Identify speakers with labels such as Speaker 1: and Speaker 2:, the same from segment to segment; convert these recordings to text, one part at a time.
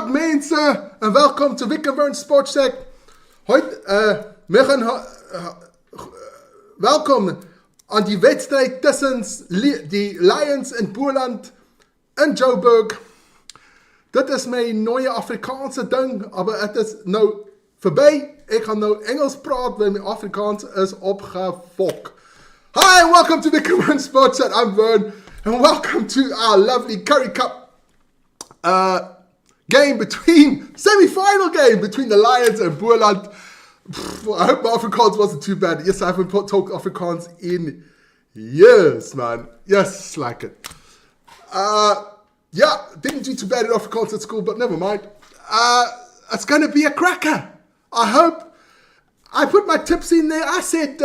Speaker 1: Goeiedag mensen en welkom to Wick en Wern Sportcheck. Welkom aan die wedstrijd tussen die Lions in Boland en Joburg. Dit is mijn nieuwe Afrikaanse ding, maar het is nou voorbij. Ik ga nou Engels praten, want mijn Afrikaans is opgefok. Hi and welcome to Wick and Wern Sportcheck. I'm Vern and welcome to our lovely Currie Cup semi-final game between the Lions and Boland. I hope my Afrikaans wasn't too bad. Yes, I haven't talked Afrikaans in years, man. Yes, like it. Yeah, didn't do too bad in Afrikaans at school, but never mind. It's going to be a cracker. I hope. I put my tips in there. I said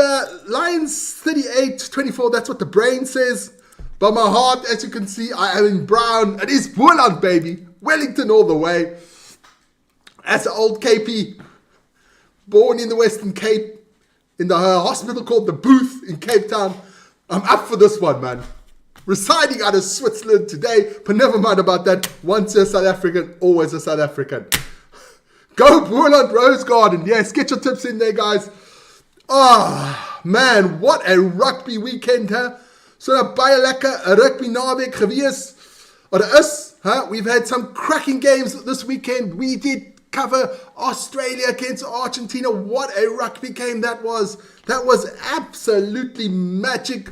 Speaker 1: Lions 38-24. That's what the brain says. But my heart, as you can see, I am in brown. It is Boland, baby. Wellington all the way. As an old KP, born in the Western Cape, in the hospital called the Booth in Cape Town. I'm up for this one, man. Residing out of Switzerland today, but never mind about that. Once a South African, always a South African. Go Boland Rose Garden. Yes, get your tips in there, guys. Ah, man, what a rugby weekend, huh? So baie lekker rugby naweek gewees. Or is, huh? We've had some cracking games this weekend. We did cover Australia against Argentina. What a rugby game that was. That was absolutely magic.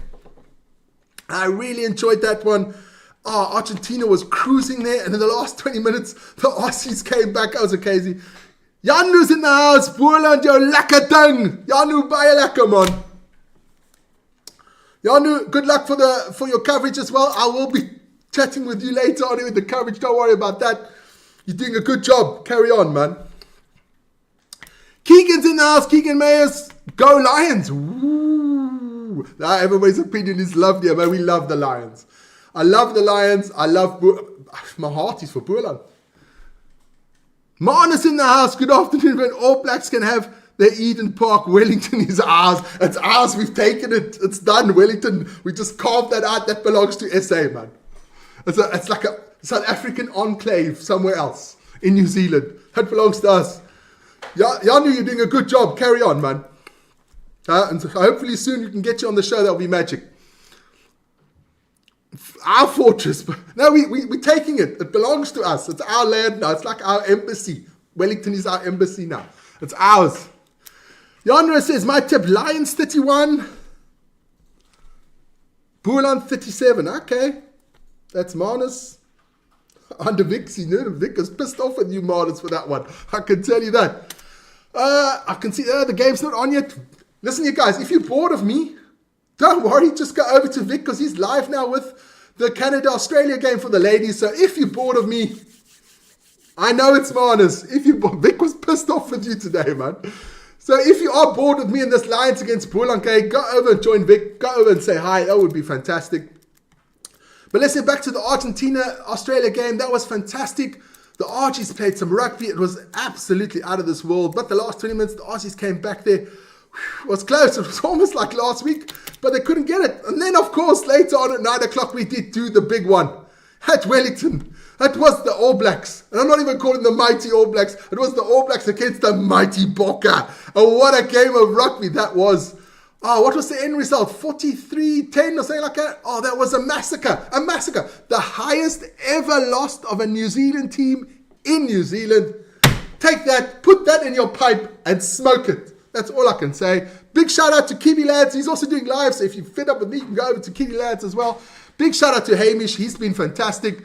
Speaker 1: I really enjoyed that one. Oh, Argentina was cruising there, and in the last 20 minutes, the Aussies came back. That was crazy. Janu's in the house. Boland, jou lekker ding. Janu, baie lekker, man. Janu, good luck for your coverage as well. I will be chatting with you later on with the coverage. Don't worry about that. You're doing a good job. Carry on, man. Keegan's in the house. Keegan Mayers. Go Lions. Woo. Now, everybody's opinion is lovely, man. We love the Lions. I love the Lions. My heart is for Boland. Marnus in the house. Good afternoon. When All Blacks can have their Eden Park, Wellington is ours. It's ours. We've taken it. It's done. Wellington. We just carved that out. That belongs to SA, man. It's like a South African enclave somewhere else in New Zealand. That belongs to us. Janu, you're doing a good job. Carry on, man. And so hopefully soon you can get you on the show. That'll be magic. Our fortress. No, we're taking it. It belongs to us. It's our land now. It's like our embassy. Wellington is our embassy now. It's ours. Yandra says, my tip, Lions 31. Boland 37. Okay. That's Marnus. Under Vixie, no? Vic is pissed off with you, Marnus, for that one. I can tell you that. I can see the game's not on yet. Listen, you guys, if you're bored of me, don't worry. Just go over to Vic because he's live now with the Canada-Australia game for the ladies. So if you're bored of me, I know it's Marnus. Vic was pissed off with you today, man. So if you are bored with me in this Lions against Boland game, go over and join Vic. Go over and say hi. That would be fantastic. But let's get back to the Argentina-Australia game. That was fantastic. The Archies played some rugby. It was absolutely out of this world. But the last 20 minutes, the Aussies came back there. It was close. It was almost like last week, but they couldn't get it. And then, of course, later on at 9 o'clock, we did do the big one at Wellington. That was the All Blacks. And I'm not even calling the mighty All Blacks. It was the All Blacks against the mighty Bokke. And what a game of rugby that was. Oh, what was the end result? 43-10 or something like that? Oh, that was a massacre. A massacre. The highest ever loss of a New Zealand team in New Zealand. Take that, put that in your pipe and smoke it. That's all I can say. Big shout out to Kiwi Lads. He's also doing live, so if you're fed up with me, you can go over to Kiwi Lads as well. Big shout out to Hamish. He's been fantastic.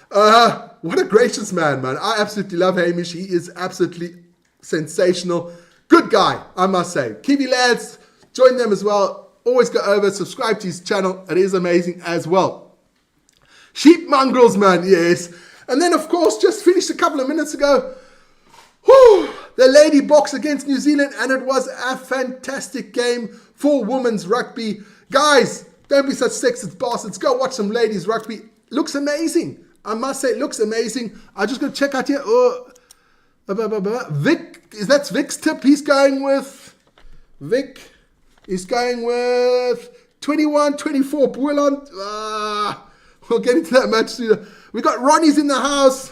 Speaker 1: What a gracious man. I absolutely love Hamish. He is absolutely sensational. Good guy, I must say. Kiwi Lads, join them as well. Always go over, subscribe to his channel. It is amazing as well. Sheep mongrels, man, yes. And then, of course, just finished a couple of minutes ago. The Lady Box against New Zealand, and it was a fantastic game for women's rugby. Guys, don't be such sexist bastards. Go watch some ladies rugby. Looks amazing. I must say, it looks amazing. I'm just going to check out here. Vic, that's Vic's tip. He's going with 21-24. Boland. We'll get into that match soon. We got Ronnie's in the house.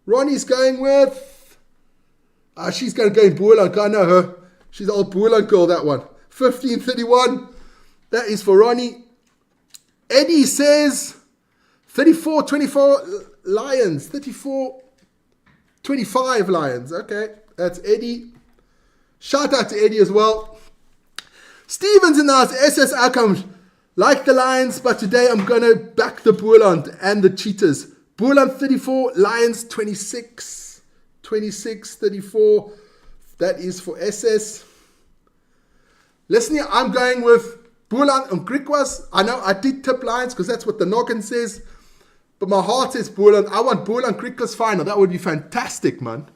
Speaker 1: Ronnie's going with... she's going to go in Boland. I know her. She's the old Boland girl, that one. 1531. That is for Ronnie. Eddie says 34-24 Lions. 34-25 Lions. Okay, that's Eddie. Shout out to Eddie as well. Steven's in the house. SS outcomes. Like the Lions, but today I'm going to back the Boland and the Cheetahs. Boland 34, Lions 26. 26-34. That is for SS. Listen here, I'm going with Boland and Griquas. I know I did tip Lions because that's what the noggin says. But my heart says Boland. I want Boland Griquas final. That would be fantastic, man.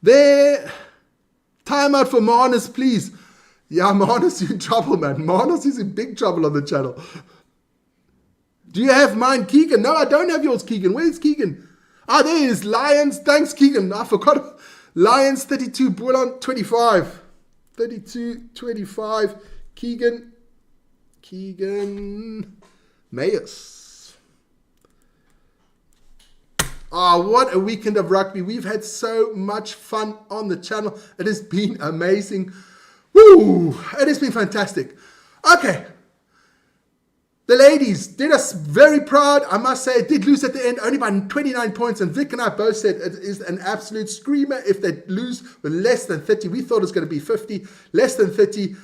Speaker 1: There. Timeout for Marnus, please. Yeah, Marnus, you're in trouble, man. Marnus is in big trouble on the channel. Do you have mine, Keegan? No, I don't have yours, Keegan. Where's Keegan? There he is. Lions. Thanks, Keegan. I forgot. Lions 32, Boland 25. 32-25. Keegan Mayers. What a weekend of rugby. We've had so much fun on the channel. It has been amazing. Woo! It has been fantastic. Okay. The ladies did us very proud. I must say, it did lose at the end, only by 29 points. And Vic and I both said it is an absolute screamer if they lose with less than 30. We thought it was going to be 50, less than 30.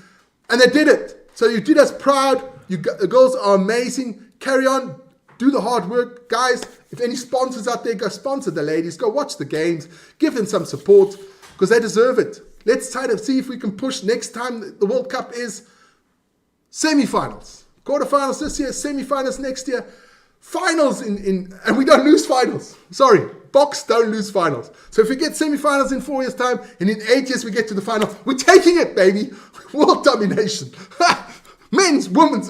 Speaker 1: And they did it. So you did us proud. The girls are amazing. Carry on. Do the hard work. Guys, if any sponsors out there, go sponsor the ladies. Go watch the games. Give them some support because they deserve it. Let's try to see if we can push next time the World Cup is semi-finals. Quarterfinals this year, semi-finals next year. Finals and we don't lose finals. Sorry, box don't lose finals. So if we get semi-finals in 4 years' time and in 8 years we get to the final, we're taking it, baby. World domination. Men's, women's,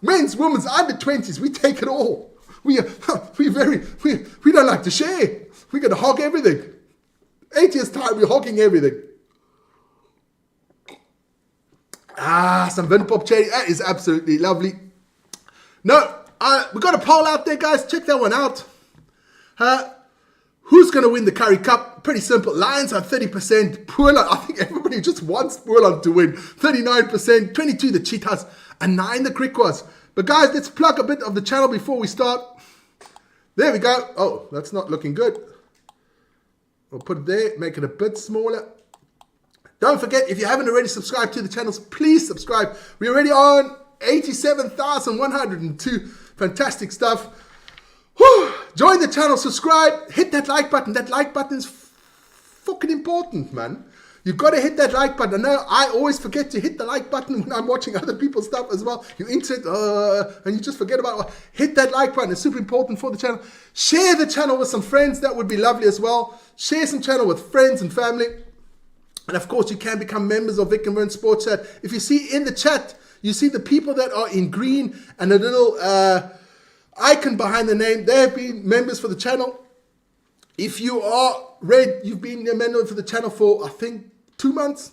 Speaker 1: men's, women's, under 20s, we take it all. We don't like to share. We're going to hog everything. 8 years' time, we're hogging everything. Some Vinpop cherry. That is absolutely lovely. No, we got a poll out there, guys. Check that one out. Who's going to win the Currie Cup? Pretty simple. Lions are 30%. Boland, I think everybody just wants Boland to win. 39%. 22 the Cheetahs. And 9 the Griquas. But guys, let's plug a bit of the channel before we start. There we go. Oh, that's not looking good. We'll put it there. Make it a bit smaller. Don't forget, if you haven't already subscribed to the channels, please subscribe. We're already on 87,102. Fantastic stuff. Whew. Join the channel, subscribe, hit that like button. That like button is fucking important, man. You've got to hit that like button. I know I always forget to hit the like button when I'm watching other people's stuff as well. You enter it, and you just forget about it. Hit that like button. It's super important for the channel. Share the channel with some friends. That would be lovely as well. Share some channel with friends and family. And of course, you can become members of Vic and Vern Sports Chat. If you see in the chat, you see the people that are in green and a little icon behind the name. They have been members for the channel. If you are red, you've been a member for the channel for, I think, 2 months.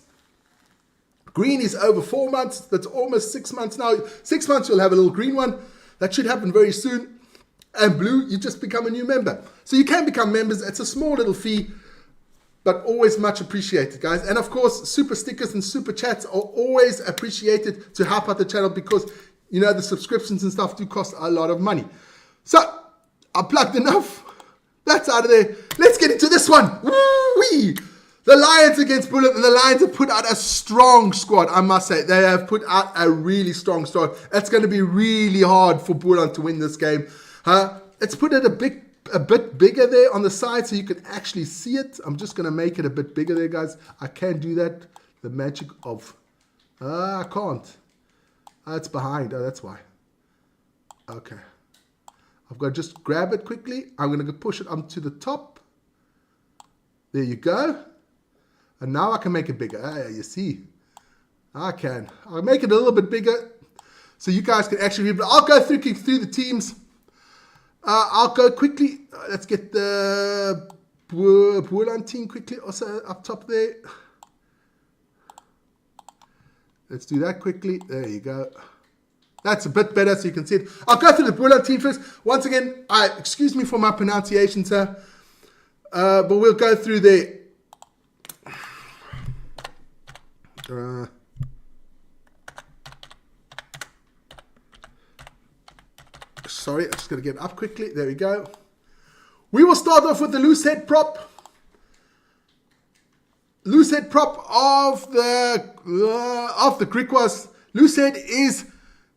Speaker 1: Green is over 4 months. That's almost 6 months now. 6 months, you'll have a little green one. That should happen very soon. And blue, you just become a new member. So you can become members. It's a small little fee, but always much appreciated, guys. And of course, super stickers and super chats are always appreciated to help out the channel because, you know, the subscriptions and stuff do cost a lot of money. So, I plugged enough. That's out of there. Let's get into this one. Woo-wee! The Lions against Boland, and the Lions have put out a strong squad, I must say. They have put out a really strong squad. It's going to be really hard for Boland to win this game. Let's put it a bit bigger there on the side so you can actually see it. I'm just going to make it a bit bigger there, guys. I can't do that. The magic of... I can't. It's behind. Oh, that's why. Okay. I've got to just grab it quickly. I'm going to push it up to the top. There you go. And now I can make it bigger. You see. I can. I'll make it a little bit bigger so you guys can actually read. I'll go through the teams. I'll go quickly. Let's get the Boland team quickly also up top there. Let's do that quickly. There you go. That's a bit better so you can see it. I'll go through the Boland team first. Once again, excuse me for my pronunciation, sir. But we'll go through there. Sorry, I'm just going to get up quickly. There we go. We will start off with the loose head prop. Loose head prop of the Griquas. Loose head is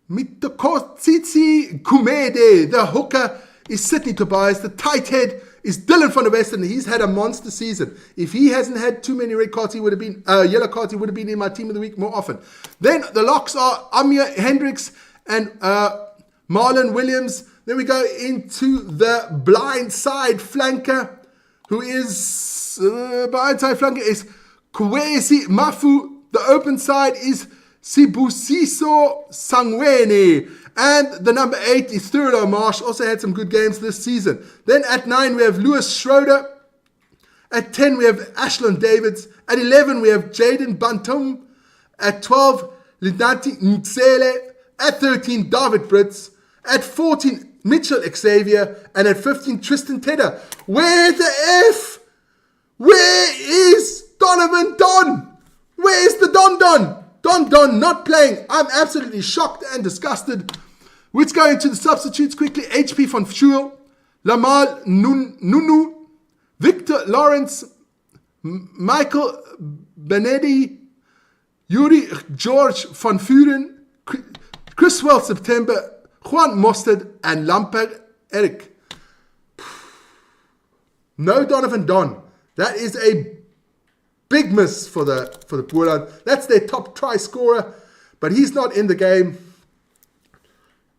Speaker 1: Mitokotsi Kumede. The hooker is Sydney Tobias. The tight head is Dylan van der Westen. He's had a monster season. If he hasn't had too many red cards, he would have been yellow cards. He would have been in my team of the week more often. Then the locks are Amir Hendricks and Marlon Williams. Then we go into the blind side flanker, who is blind side flanker is Kwesi Mafu. The open side is Sibusiso Sangwene. And the number 8 is Thurlow Marsh. Also had some good games this season. Then at 9 we have Lewis Schroeder. At 10 we have Ashland Davids. At 11 we have Jaden Bantum. At 12 Lidanti Ntsele. At 13 David Brits. At 14 Mitchell Xavier. And at 15 Tristan Tedder. Where the F? Where is Donovan Don? Where is the Don not playing. I'm absolutely shocked and disgusted. Let's go into the substitutes quickly. HP van Schuel, Lamal Nunu, Victor Lawrence, Michael Benetti, Yuri George van Vuren, Chriswell September, Juan Mostert, and Lampard Eric. No Donovan Don. That is a big miss for the Boland. That's their top try scorer, but he's not in the game.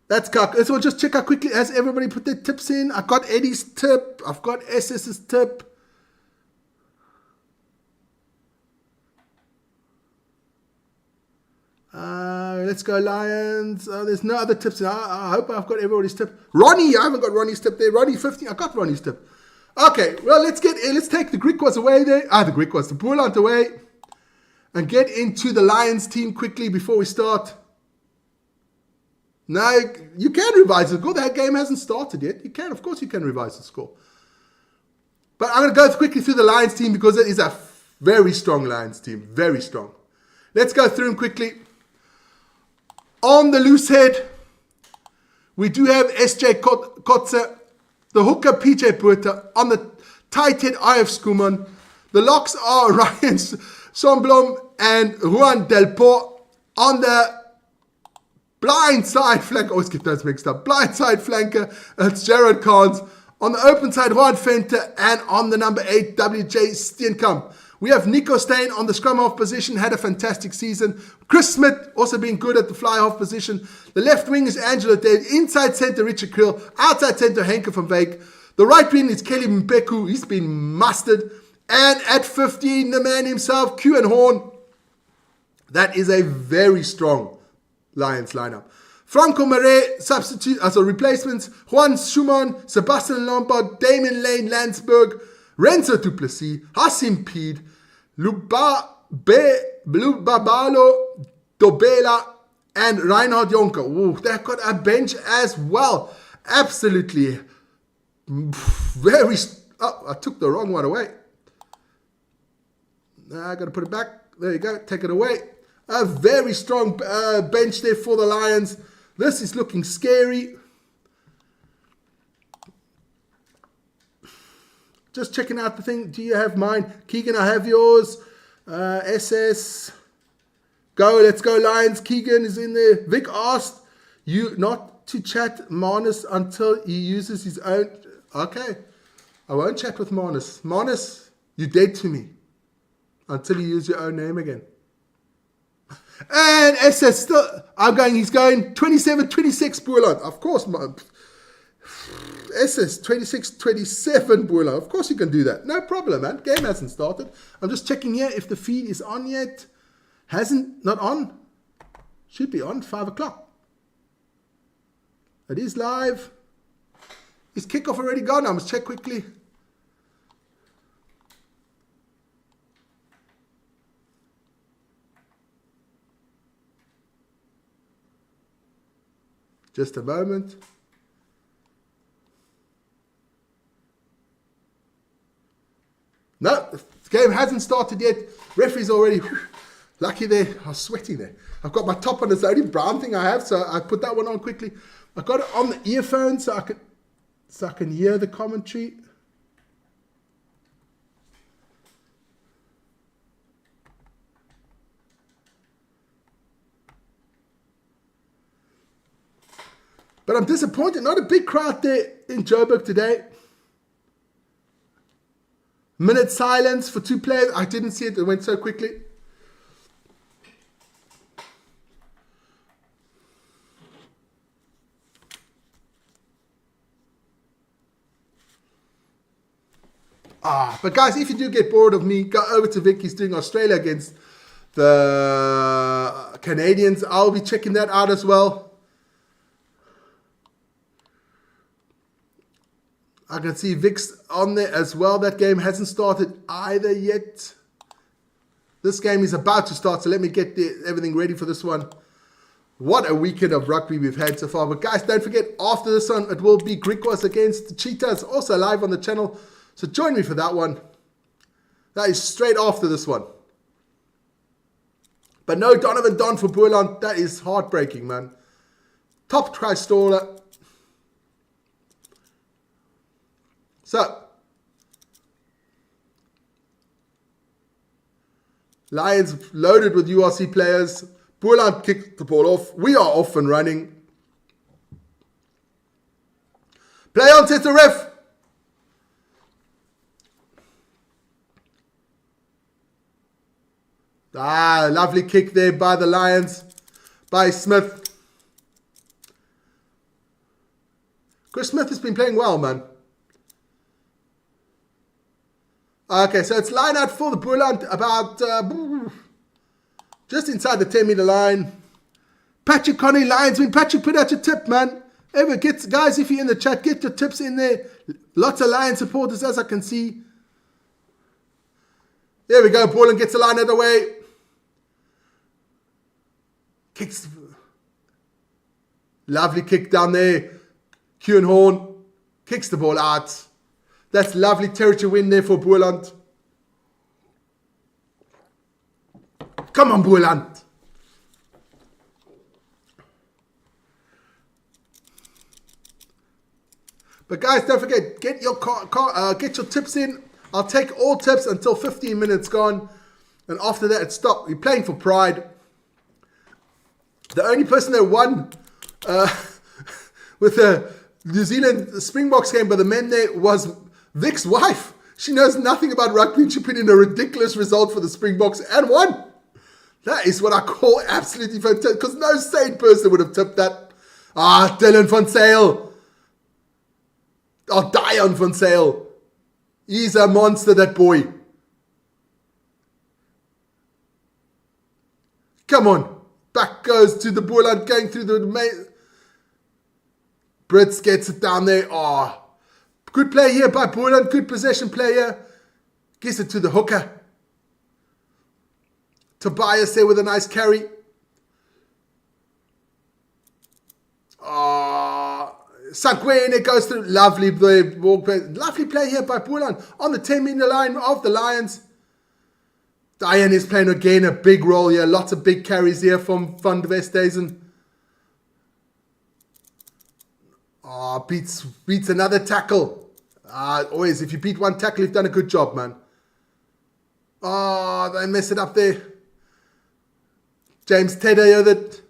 Speaker 1: That's cuck. So we'll just check out quickly. Has everybody put their tips in? I've got Eddie's tip. I've got SS's tip. Let's go Lions. There's no other tips. I hope I've got everybody's tip. Ronnie, I haven't got Ronnie's tip there. Ronnie 15. I got Ronnie's tip. Okay, well, let's take the Griquas away there. The Boland away. And get into the Lions team quickly before we start. Now, you can revise the score. That game hasn't started yet. Of course you can revise the score. But I'm going to go quickly through the Lions team because it is a very strong Lions team. Very strong. Let's go through them quickly. On the loose head, we do have SJ Kotze. The hooker, PJ Puerta. On the tight head, IF Skuman. The locks are Ryan Somblom and Juan Delpo. On the blind side flanker, always get those mixed up. Blind side flanker, it's Jared Carnes. On the open side, Juan Fenter. And on the number 8, WJ Steenkamp. We have Nico Steyn on the scrum half position, had a fantastic season. Chris Smith also being good at the fly half position. The left wing is Angelo Dave. Inside centre, Richard Krill. Outside centre, Henke van Wyk. The right wing is Kelly Mpeku. He's been mustard. And at 15, the man himself, Q Horn. That is a very strong Lions lineup. Franco Marais, substitute, replacements. Juan Schumann, Sebastian Lombard, Damien Lane Landsberg, Renzo Duplessis, Hassim Pede, Lubabalo Dobela, and Reinhard Jonker. Ooh, they've got a bench as well. Absolutely very... Oh, I took the wrong one away. Now I got to put it back. There you go. Take it away. A very strong bench there for the Lions. This is looking scary. Just checking out the thing. Do you have mine? Keegan, I have yours. SS. Go, let's go Lions. Keegan is in there. Vic asked you not to chat Marnus until he uses his own. Okay. I won't chat with Marnus. Marnus, you're dead to me. Until you use your own name again. And SS still, he's going 27-26 Boland. Of course, SS 26-27 Boland. Of course you can do that. No problem, man. Game hasn't started. I'm just checking here if the feed is on yet. Not on. Should be on, 5 o'clock. It is live. Is kickoff already gone? I must check quickly. Just a moment. No, the game hasn't started yet. Referee's already... Lucky there. I was sweating there. I've got my top on. It's the only brown thing I have, so I put that one on quickly. I got it on the earphones so I can hear the commentary. But I'm disappointed. Not a big crowd there in Joburg today. Minute silence for 2 players. I didn't see it. It went so quickly. But guys, if you do get bored of me, go over to Vic. He's doing Australia against the Canadians. I'll be checking that out as well. I can see Vic's on there as well. That game hasn't started either yet. This game is about to start, so let me get everything ready for this one. What a weekend of rugby we've had so far. But guys, don't forget, after this one, it will be Griquas against the Cheetahs, also live on the channel. So join me for that one. That is straight after this one. But no Donovan Don for Boland. That is heartbreaking, man. Top try staller. So, Lions loaded with URC players. Boland kicked the ball off. We are off and running. Play on, says the ref. Lovely kick there by the Lions. By Smith. Chris Smith has been playing well, man. Okay, so it's line out for the Boland about just inside the 10-meter line. Patrick Connie, Lions win. Patrick, put out your tip, man. Guys, if you're in the chat, get your tips in there. Lots of Lion supporters, as I can see. There we go. Boland gets the line out of the way. Kicks. Lovely kick down there. Kieran Horn kicks the ball out. That's lovely territory win there for Boland. Come on, Boland. But guys, don't forget, get your tips in. I'll take all tips until 15 minutes gone. And after that, it's stop. We're playing for pride. The only person that won with the New Zealand Springboks game by the men there was Vic's wife. She knows nothing about rugby and she put in a ridiculous result for the Springboks and won. That is what I call absolutely fantastic, because no sane person would have tipped that. Dylan van Sale. Dion van Sale. He's a monster, that boy. Come on. Back goes to the Boland, going through the main. Brits gets it down there. Good play here by Boland. Good possession player. Gives it to the hooker. Tobias there with a nice carry. Sanquene goes through. Lovely play. Lovely play here by Boland on the 10-meter line of the Lions. Diane is playing again a big role here. Lots of big carries here from Van der Westhuizen. Beats another tackle. Always, if you beat one tackle, you've done a good job, man. They mess it up there. James Tedder with it.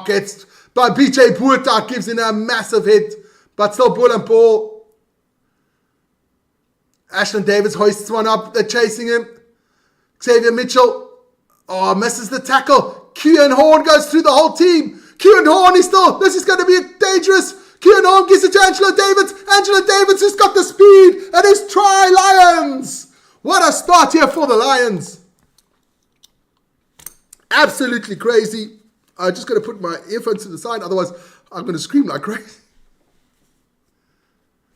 Speaker 1: Gets by BJ Puerta, gives in a massive hit, but still Boland ball. Ashton Davis hoists one up. They're chasing him. Xavier Mitchell. Misses the tackle. Kieran Horn goes through the whole team. Kieran Horn is still. This is going to be dangerous. Kieran Horn gives it to Angelo Davids. Angelo Davids has got the speed. And it's try Lions. What a start here for the Lions. Absolutely crazy. I'm just going to put my earphones to the side. Otherwise, I'm going to scream like crazy.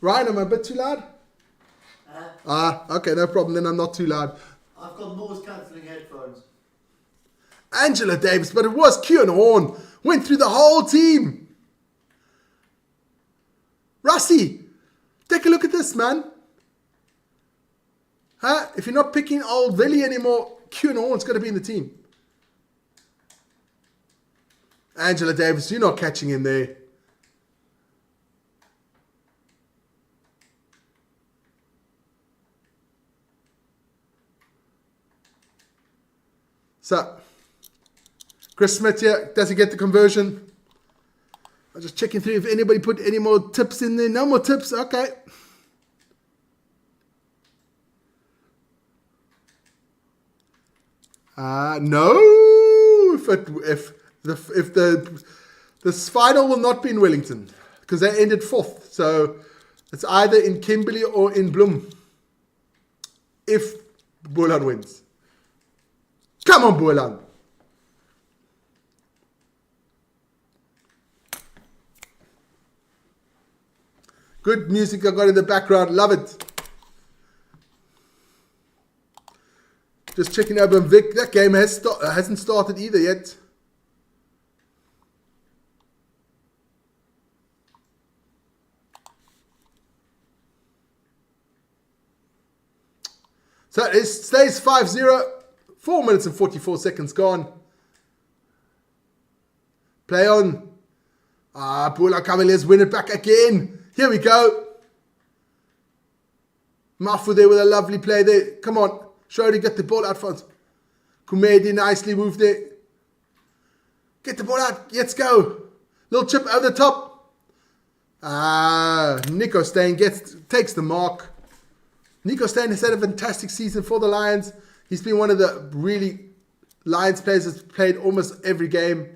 Speaker 1: Ryan, am I a bit too loud? Okay, no problem. Then I'm not too loud.
Speaker 2: I've got noise cancelling headphones.
Speaker 1: Angela Davis, but it was Kieran Horn. Went through the whole team. Rusty, take a look at this, man. Huh? If you're not picking Old Villy anymore, Kuhn Horn's going to be in the team. Angela Davis, you're not catching in there. So, Chris Smith here, does he get the conversion? I'm just checking through if anybody put any more tips in there. No more tips, okay. No. If the final will not be in Wellington because they ended 4th, so it's either in Kimberley or in Bloem. If Boland wins, come on, Boland. Good music I got in the background, love it. Just checking over Vic. That game hasn't started either yet. So it stays 5-0. 4 minutes and 44 seconds gone. Play on. Boland Kavaliers win it back again. Here we go. Mafu there with a lovely play there. Come on. Showdown, get the ball out front. Kumedi nicely moved there. Get the ball out. Let's go. Little chip over the top. Nico Steyn takes the mark. Nico Steyn has had a fantastic season for the Lions. He's been one of the really Lions players that's played almost every game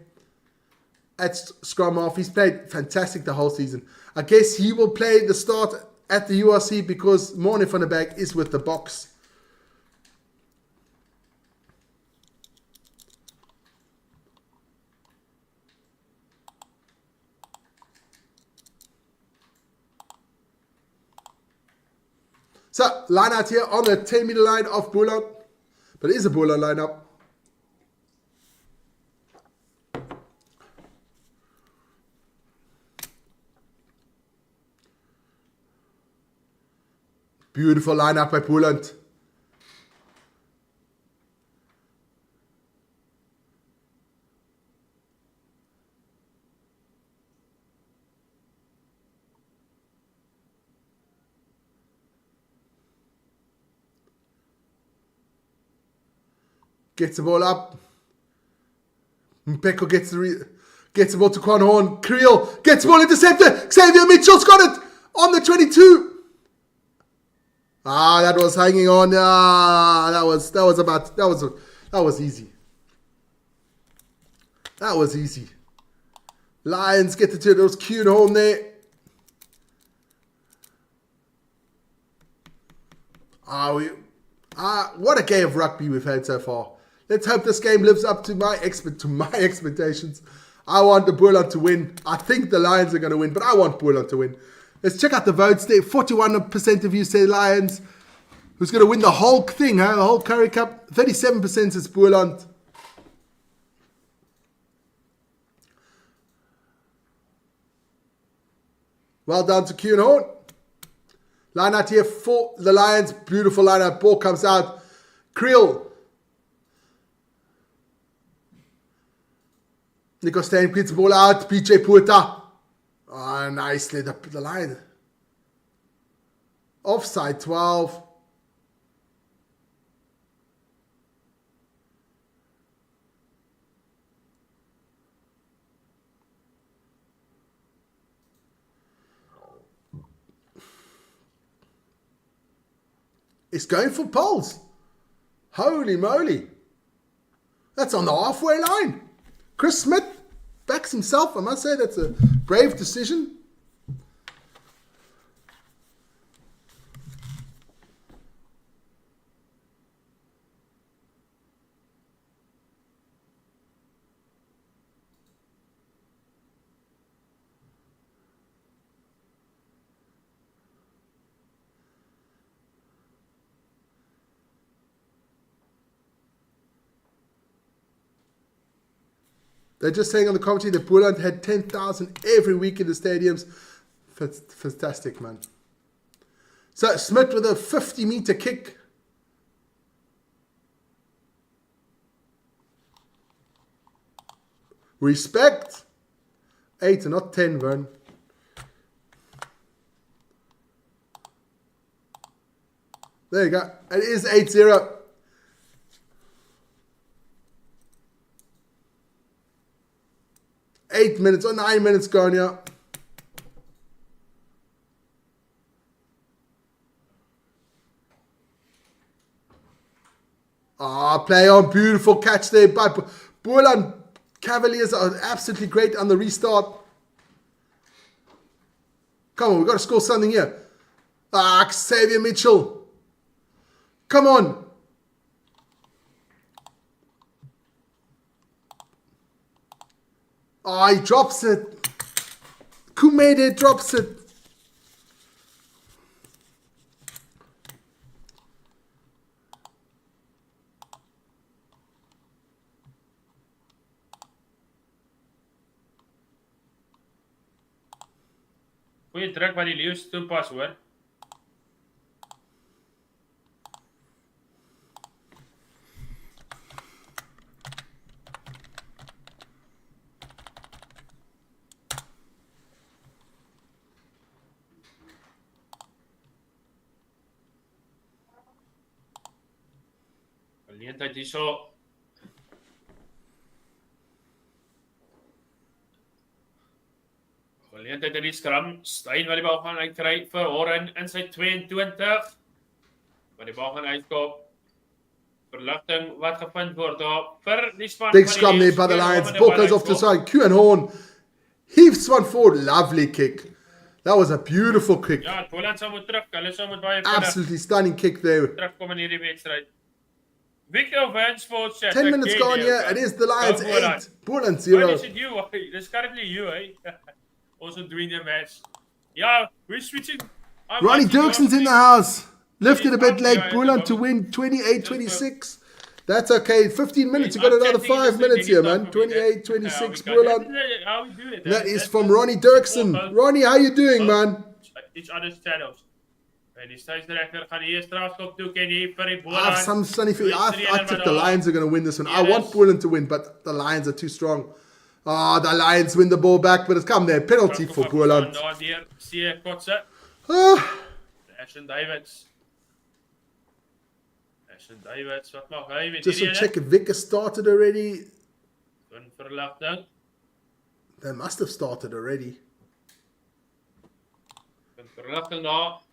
Speaker 1: at scrum half. He's played fantastic the whole season. I guess he will play the start at the URC because Morne van der Berg is with the box. So, line out here on the 10-meter line of Boland. But it is a Boland lineup. Beautiful lineup by Boland. Gets the ball up. Mpeko gets the ball to Quan Horn. Creel gets the ball intercepted. Xavier Mitchell's got it on the 22. That was hanging on. That was easy. That was easy. Lions get the two. There was Kuhn Horn there. What a game of rugby we've had so far. Let's hope this game lives up to my expectations. I want the Boland to win. I think the Lions are going to win, but I want Boland to win. Let's check out the votes there. 41% of you say Lions. Who's going to win the whole thing, huh? The whole Currie Cup. 37% is Boland. Well done to Kuhn Horn. Line out here for the Lions. Beautiful line out. Ball comes out. Creel. Nico Steyn gets the ball out. PJ Puerta. Nicely. The line. Offside 12. It's going for poles. Holy moly. That's on the halfway line. Chris Smith backs himself. I must say that's a brave decision. They're just saying on the commentary that Boland had 10,000 every week in the stadiums. Fantastic, man. So Smith with a 50-meter kick. Respect. 8 and not 10, Vern. There you go. It is 8-0. Eight minutes or 9 minutes gone, yeah. Play on. Beautiful catch there by Boland Kavaliers are absolutely great on the restart. Come on, we've got to score something here. Xavier Mitchell. Come on. He drops it. Kumede drops it.
Speaker 3: Goeie druk wat die Leeu's toepas, hoor. Geleentheid hierso. Geleentheid in die skram. Steyn wat die bal gaan uitkry vir Horan in sy 22. Wat die bal gaan uitkom. Verligting wat gevind word daar vir die span.
Speaker 1: Big scrum there by the Lions. Ball goes off to the side. Q and Horn heaves one forward. Lovely kick. That was a beautiful kick.
Speaker 3: Ja, Boland sou moet terug. Hulle sou moet baie
Speaker 1: absolutely stunning kick there.
Speaker 3: Terugkom in hierdie wedstryd. Victor Van Sports chat.
Speaker 1: 10 minutes gone here. It is the Lions 8. Boland 0.
Speaker 3: What is it you? This currently you, eh? Also doing the match. Yeah, we're switching.
Speaker 1: Ronnie Dirkson's in the house. Lifted a bit late. Boland to win 28-26. That's okay. 15 minutes. You got another 5 minutes here, man. 28-26. Boland.
Speaker 3: How we do it?
Speaker 1: That is from Ronnie Dirkson. Ronnie, how you doing, man?
Speaker 3: Each other's shadows. En die steeksdirector gaan die strafskop toeken hier vir die
Speaker 1: I
Speaker 3: Boland.
Speaker 1: have some sunny feeling. I think the Lions are going to win this one. I want Boland to win, but the Lions are too strong. The Lions win the ball back, but it's come there. Penalty for Boland.
Speaker 3: Ashton Davids. Wat mag hy met
Speaker 1: just to check if Vic has started already.
Speaker 3: Verligting.
Speaker 1: They must have started already.
Speaker 3: Verligting daar.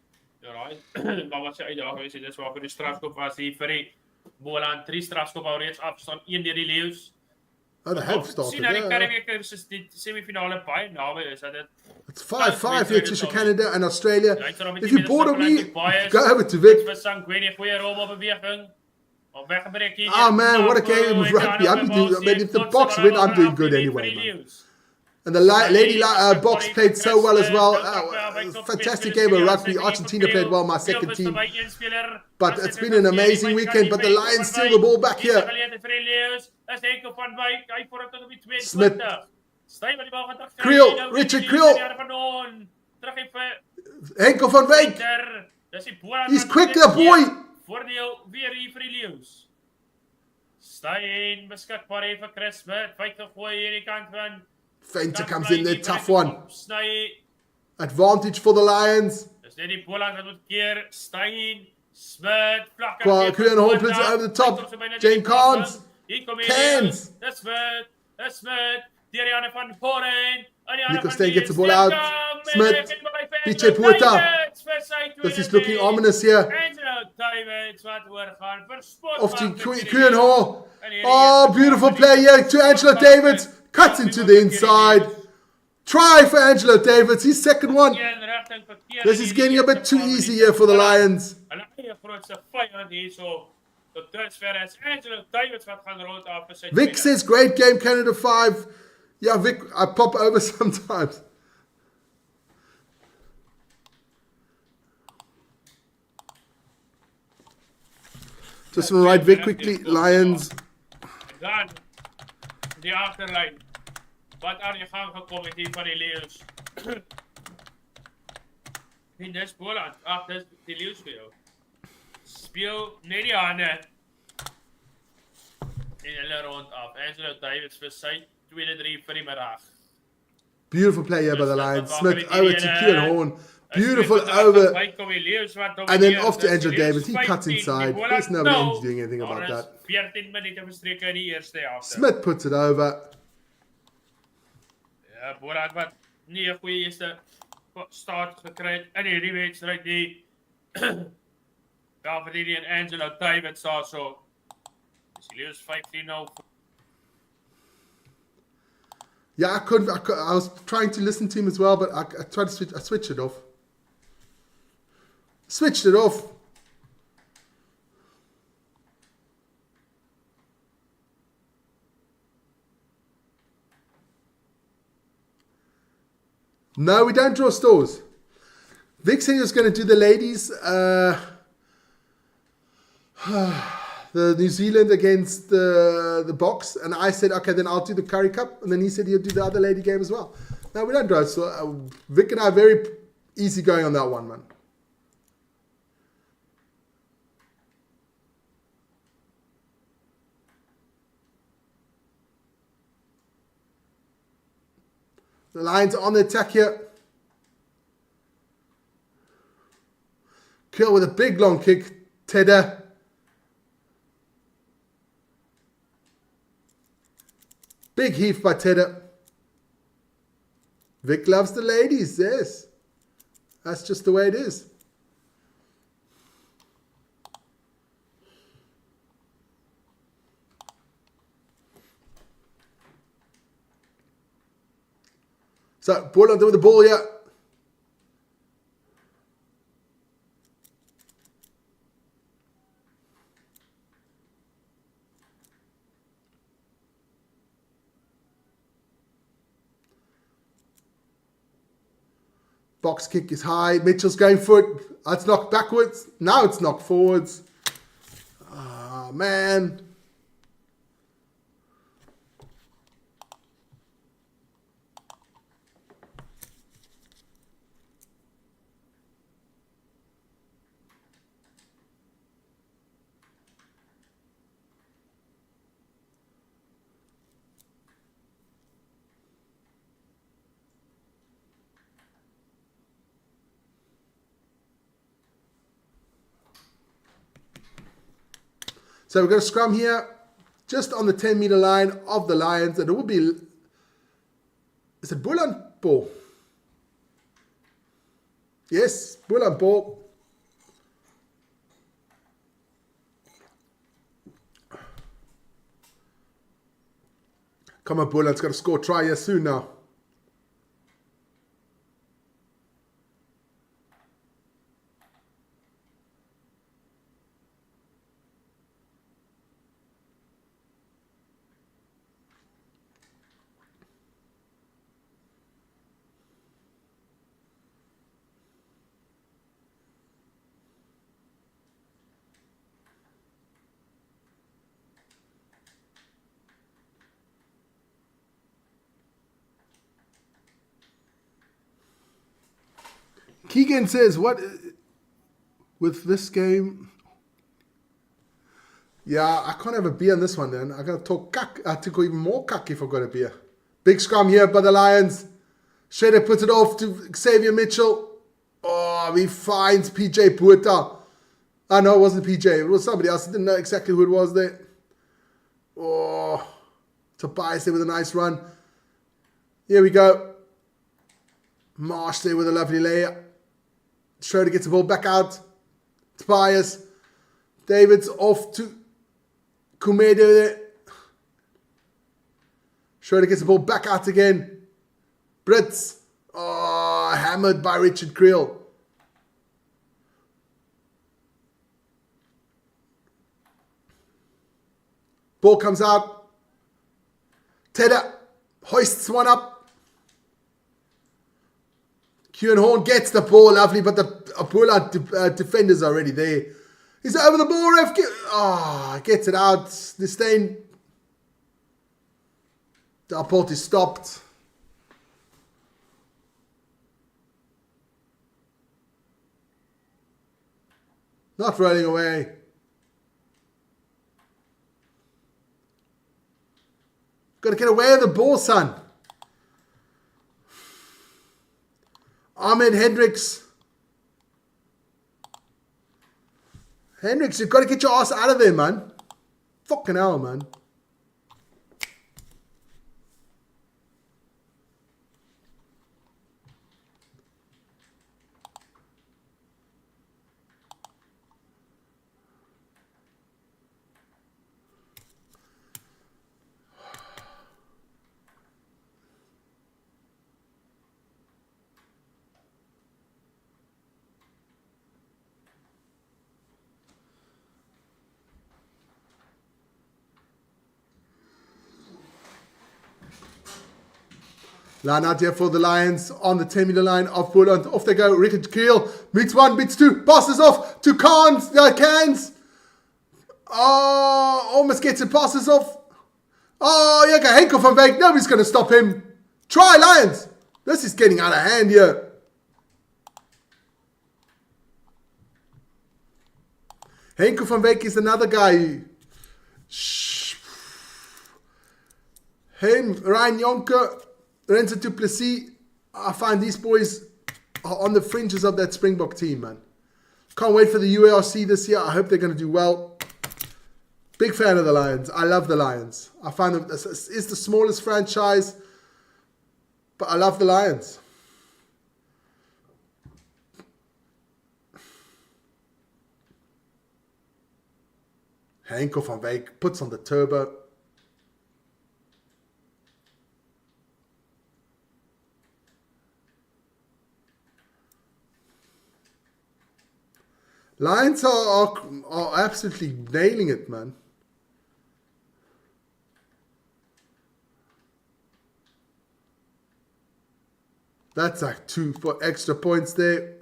Speaker 3: Maar wat sy uitdaging is, dit is waar vir die strafskop was hier vir die Boland 3 strafskop al reeds afstaan 1 deur die Leeu's.
Speaker 1: Oh, they have started.
Speaker 3: Sien nou die Currie is die semifinale baie naby is dat dit.
Speaker 1: It's 5-5 here to Canada and Australia. If you bored of me, go over to Vic. Oh man, what a game of rugby. If the Box win, I'm doing good anyway, man. And the Lady Box played so well as well. Fantastic game of rugby. Argentina played well, my second team. But it's been an amazing weekend. But the Lions steal the ball back here. Smith. Creel. Richard Creel. Henkel van Wyk. He's quick, that boy.
Speaker 3: Voordeel weer hier vir die Leeu's. Steyn beskikbaar hier vir Chris Smith. Wyk gegooi hier die kant van.
Speaker 1: Feinter comes in there, tough one. Advantage for the Lions.
Speaker 3: Dis net die Boland wat moet keer. Steyn, Smith, vlak.
Speaker 1: Currie Horn plays it over the top. Jane Carnes. Cairns.
Speaker 3: Dis Smith. Deur die hande van Horan.
Speaker 1: Nico Steyn gets the ball out. Smith. BJ Porter. This is looking ominous here. Off to Currie Horn. Oh, beautiful play here to Angelo Davids. Cuts into the inside. Try for Angelo Davids. His second one. This is getting a bit too easy here for the Lions. Vic says, great game, Canada 5. Yeah, Vic, I pop over sometimes. Just want to write Vic quickly. Lions.
Speaker 3: Dan, die achterlijn. Wat aan je gang gekomen hier van die Leeu's. En dis Boland. Ach, dis die Leeu's vir jou. Speel net die hande. En hulle rond af. Angelo Davids vir sy tweede 3 vir die middag.
Speaker 1: Beautiful play here by the
Speaker 3: Smith
Speaker 1: Lions.
Speaker 3: wat
Speaker 1: Smith
Speaker 3: maak
Speaker 1: over
Speaker 3: met
Speaker 1: to
Speaker 3: die
Speaker 1: Kieran
Speaker 3: ene.
Speaker 1: Horn.
Speaker 3: Hy
Speaker 1: Beautiful
Speaker 3: speel met
Speaker 1: over.
Speaker 3: by Kavaliers wat
Speaker 1: And then
Speaker 3: domineer.
Speaker 1: off to
Speaker 3: Dis
Speaker 1: Angel
Speaker 3: Leeu's
Speaker 1: Davis. He cuts
Speaker 3: 15,
Speaker 1: inside.
Speaker 3: die Boland
Speaker 1: There's nobody
Speaker 3: nou.
Speaker 1: doing anything about
Speaker 3: Daar is
Speaker 1: that.
Speaker 3: 14 minute bestreke in die eerste helfte.
Speaker 1: Smith puts it over.
Speaker 3: Ja, Boland wat nie 'n goeie eerste start gekry het in hierdie wedstryd nie. Kavaliers en Angelo David so. Dis Leeu's 15 nou.
Speaker 1: Yeah, I was trying to listen to him as well, but I tried to switch. I switched it off. Switched it off. No, we don't draw stores. Vic said he was going to do the ladies. The New Zealand against the Box, and I said, okay, then I'll do the Currie Cup, and then he said he'll do the other lady game as well. No, we don't draw. So Vic and I are very easy going on that one, man. The Lions on the attack here. Kill with a big long kick. Tedder. Big heave by Tedder. Vic loves the ladies, yes. That's just the way it is. So, Boland with the ball here. Box kick is high. Mitchell's going for it. It's knocked backwards. Now it's knocked forwards. Ah, man. So we've got a scrum here, just on the 10-meter line of the Lions, and it will be, is it Boland ball? Yes, Boland ball. Come on, Boland's got to score a try here soon now. Keegan says, what with this game? Yeah, I can't have a beer on this one then. I gotta talk cuck. I have to go even more cuck if I've got a beer. Big scrum here by the Lions. Shredder puts it off to Xavier Mitchell. Oh, he finds PJ Puerta. Oh no, it wasn't PJ. It was somebody else. I didn't know exactly who it was there. Oh, Tobias there with a nice run. Here we go. Marsh there with a lovely layer. Schroeder gets the ball back out. Tobias. David's off to Kumedo there. Schroeder gets the ball back out again. Brits. Oh, hammered by Richard Creel. Ball comes out. Tedder hoists one up. Kieran Horn gets the ball, lovely, but the Boland defender's already there. He's over the ball, ref. Gets it out. Disdain. Dalport is stopped. Not running away. Got to get away with the ball, son. Ahmed Hendricks. Hendricks, you've got to get your ass out of there, man. Fucking hell, man. Line out here for the Lions on the 10-meter line of Boland. Off they go. Rickard Keel meets one, meets two, passes off to Cans. Oh, almost gets it, passes off. Oh, yeah, Henkel van Wyk. Nobody's going to stop him. Try, Lions. This is getting out of hand here. Henkel van Wyk is another guy. Ryan Jonker. Renzo Duplessis, I find these boys are on the fringes of that Springbok team, man. Can't wait for the UARC this year. I hope they're going to do well. Big fan of the Lions. I love the Lions. I find them, this is the smallest franchise, but I love the Lions. Henkel van Wyk puts on the turbo. Lions are absolutely nailing it, man. That's like 2 for extra points there.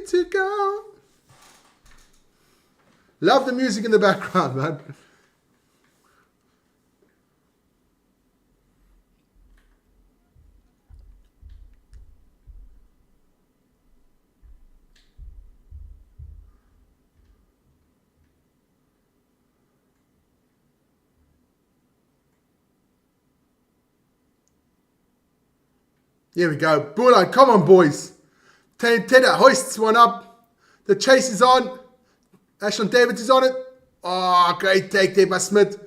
Speaker 1: To go. Love the music in the background, man. Here we go. Boland, come on, boys. Tedder hoists one up. The chase is on. Ashton Davids is on it. Oh, great take there by Smith.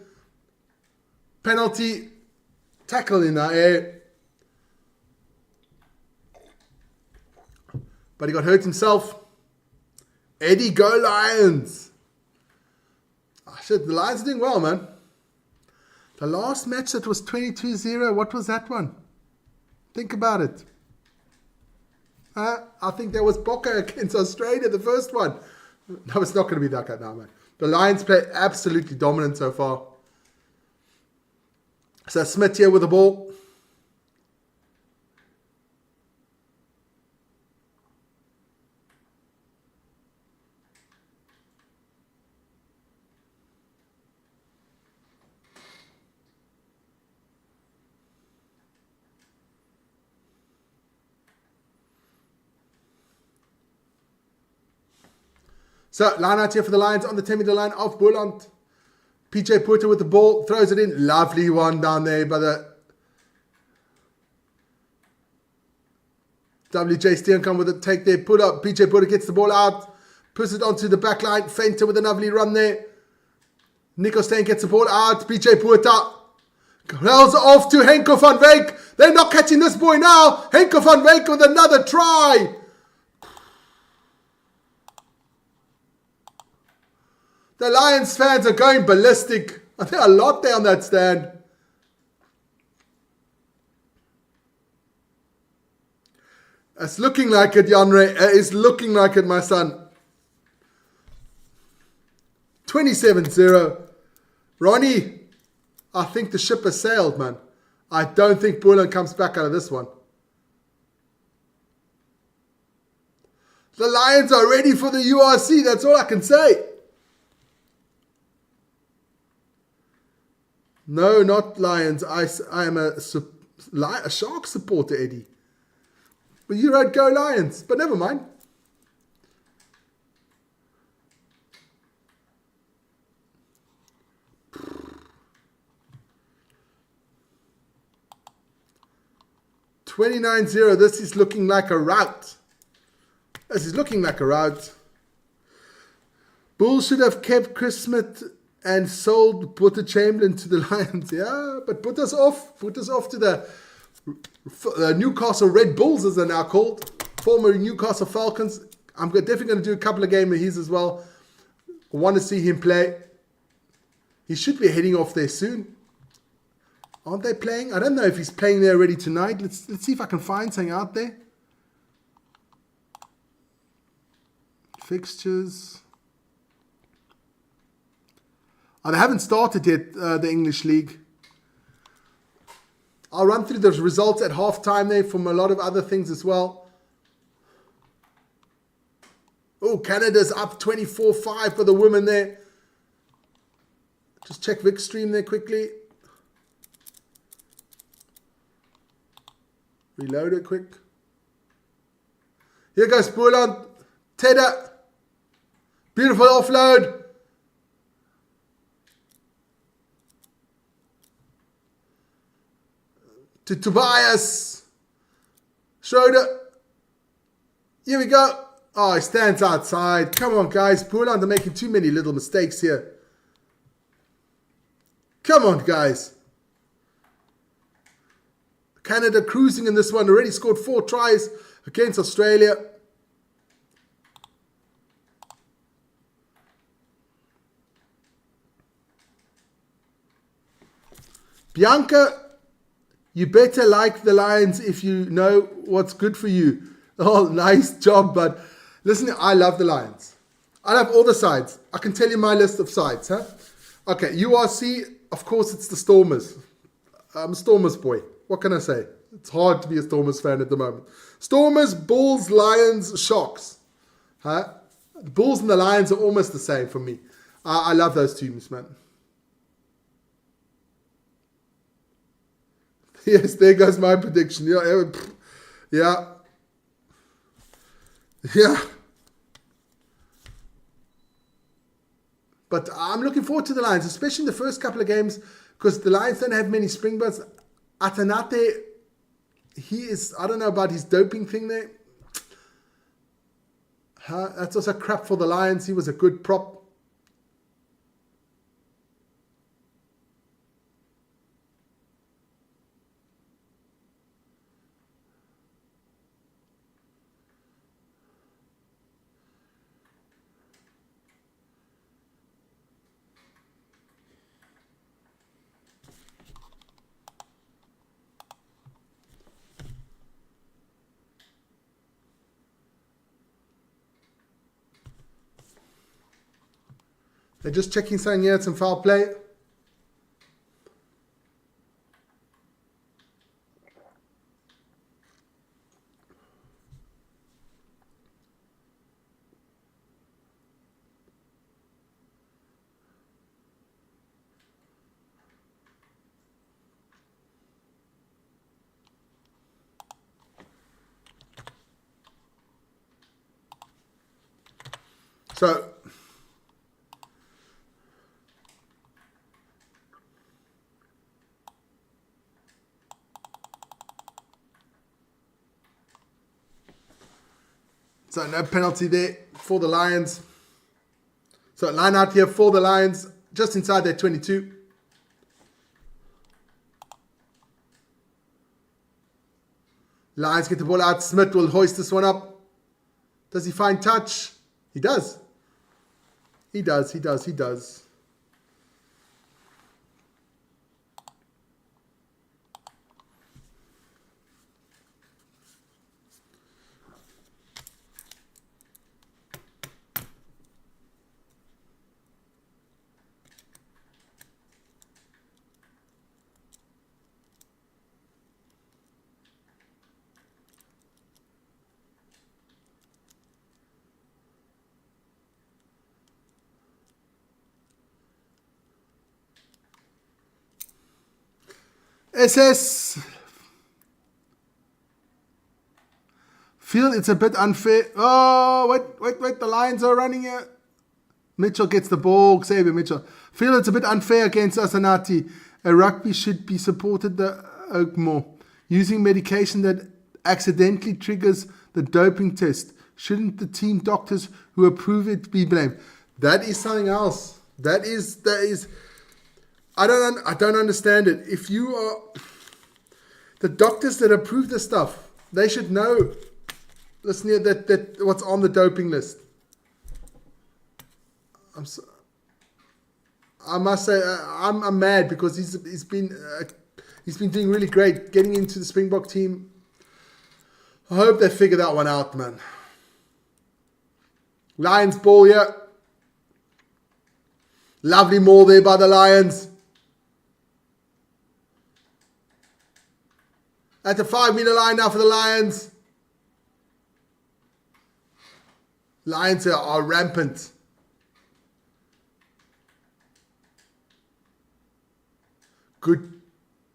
Speaker 1: Penalty. Tackle in the air. But he got hurt himself. Eddie, go Lions. Oh, shit, the Lions are doing well, man. The last match that was 22-0, what was that one? Think about it. I think there was Boca against Australia, the first one. No, it's not going to be that now, man. The Lions play absolutely dominant so far. So Smith here with the ball. So, line out here for the Lions on the 10-meter line of Boland. PJ Porter with the ball, throws it in. Lovely one down there by the WJ Steenkamp with a take there. Put up. PJ Porter gets the ball out. Puts it onto the back line. Fenter with a lovely run there. Nico Steyn gets the ball out. PJ Porter rolls off to Henkel van Wyk. They're not catching this boy now. Henkel van Wyk with another try. The Lions fans are going ballistic. I think a lot there on that stand. It's looking like it, Janre. It's looking like it, my son. 27-0. Ronnie, I think the ship has sailed, man. I don't think Boland comes back out of this one. The Lions are ready for the URC. That's all I can say. No, not Lions. I am a Shark supporter, Eddie. But you wrote Go Lions. But never mind. $29-0. This is looking like a rout. This is looking like a rout. Bulls should have kept Chris Smith and sold Butter Chamberlain to the Lions. Yeah, but put us off. Put us off to the Newcastle Red Bulls, as they're now called. Former Newcastle Falcons. I'm definitely going to do a couple of games of his as well. I want to see him play. He should be heading off there soon. Aren't they playing? I don't know if he's playing there already tonight. Let's see if I can find something out there. Fixtures. Oh, they haven't started yet, the English League. I'll run through the results at halftime there from a lot of other things as well. Oh, Canada's up 24-5 for the women there. Just check Vic's stream there quickly. Reload it quick. Here goes Boland. Tedder. Beautiful offload. To Tobias. Schroeder. Here we go. Oh, he stands outside. Come on, guys. Boland are making too many little mistakes here. Come on, guys. Canada cruising in this one. Already scored 4 tries against Australia. Bianca, you better like the Lions if you know what's good for you. Oh, nice job, bud. Listen, I love the Lions. I love all the sides. I can tell you my list of sides. Huh? Okay, URC, of course, it's the Stormers. I'm a Stormers boy. What can I say? It's hard to be a Stormers fan at the moment. Stormers, Bulls, Lions, Sharks. Huh? The Bulls and the Lions are almost the same for me. I love those teams, man. Yes, there goes my prediction. Yeah. But I'm looking forward to the Lions, especially in the first couple of games, because the Lions don't have many springboards. Atanate, he is, I don't know about his doping thing there. That's also crap for the Lions. He was a good prop. They're just checking something here. Some foul play. So no penalty there for the Lions. So line out here for the Lions, just inside their 22. Lions get the ball out. Smith will hoist this one up. Does he find touch? He does. He does. SS. Feel it's a bit unfair. Oh, wait. The Lions are running here. Mitchell gets the ball. Xavier Mitchell. Feel it's a bit unfair against Asanati. A rugby should be supported more. Using medication that accidentally triggers the doping test. Shouldn't the team doctors who approve it be blamed? That is something else. That is. I don't understand it. If you are the doctors that approve the stuff, they should know. Listen here, that what's on the doping list. I must say I'm mad because he's been doing really great getting into the Springbok team. I hope they figure that one out, man. Lions ball here. Lovely maul there by the Lions. At the 5-meter line now for the Lions. Lions are rampant. Good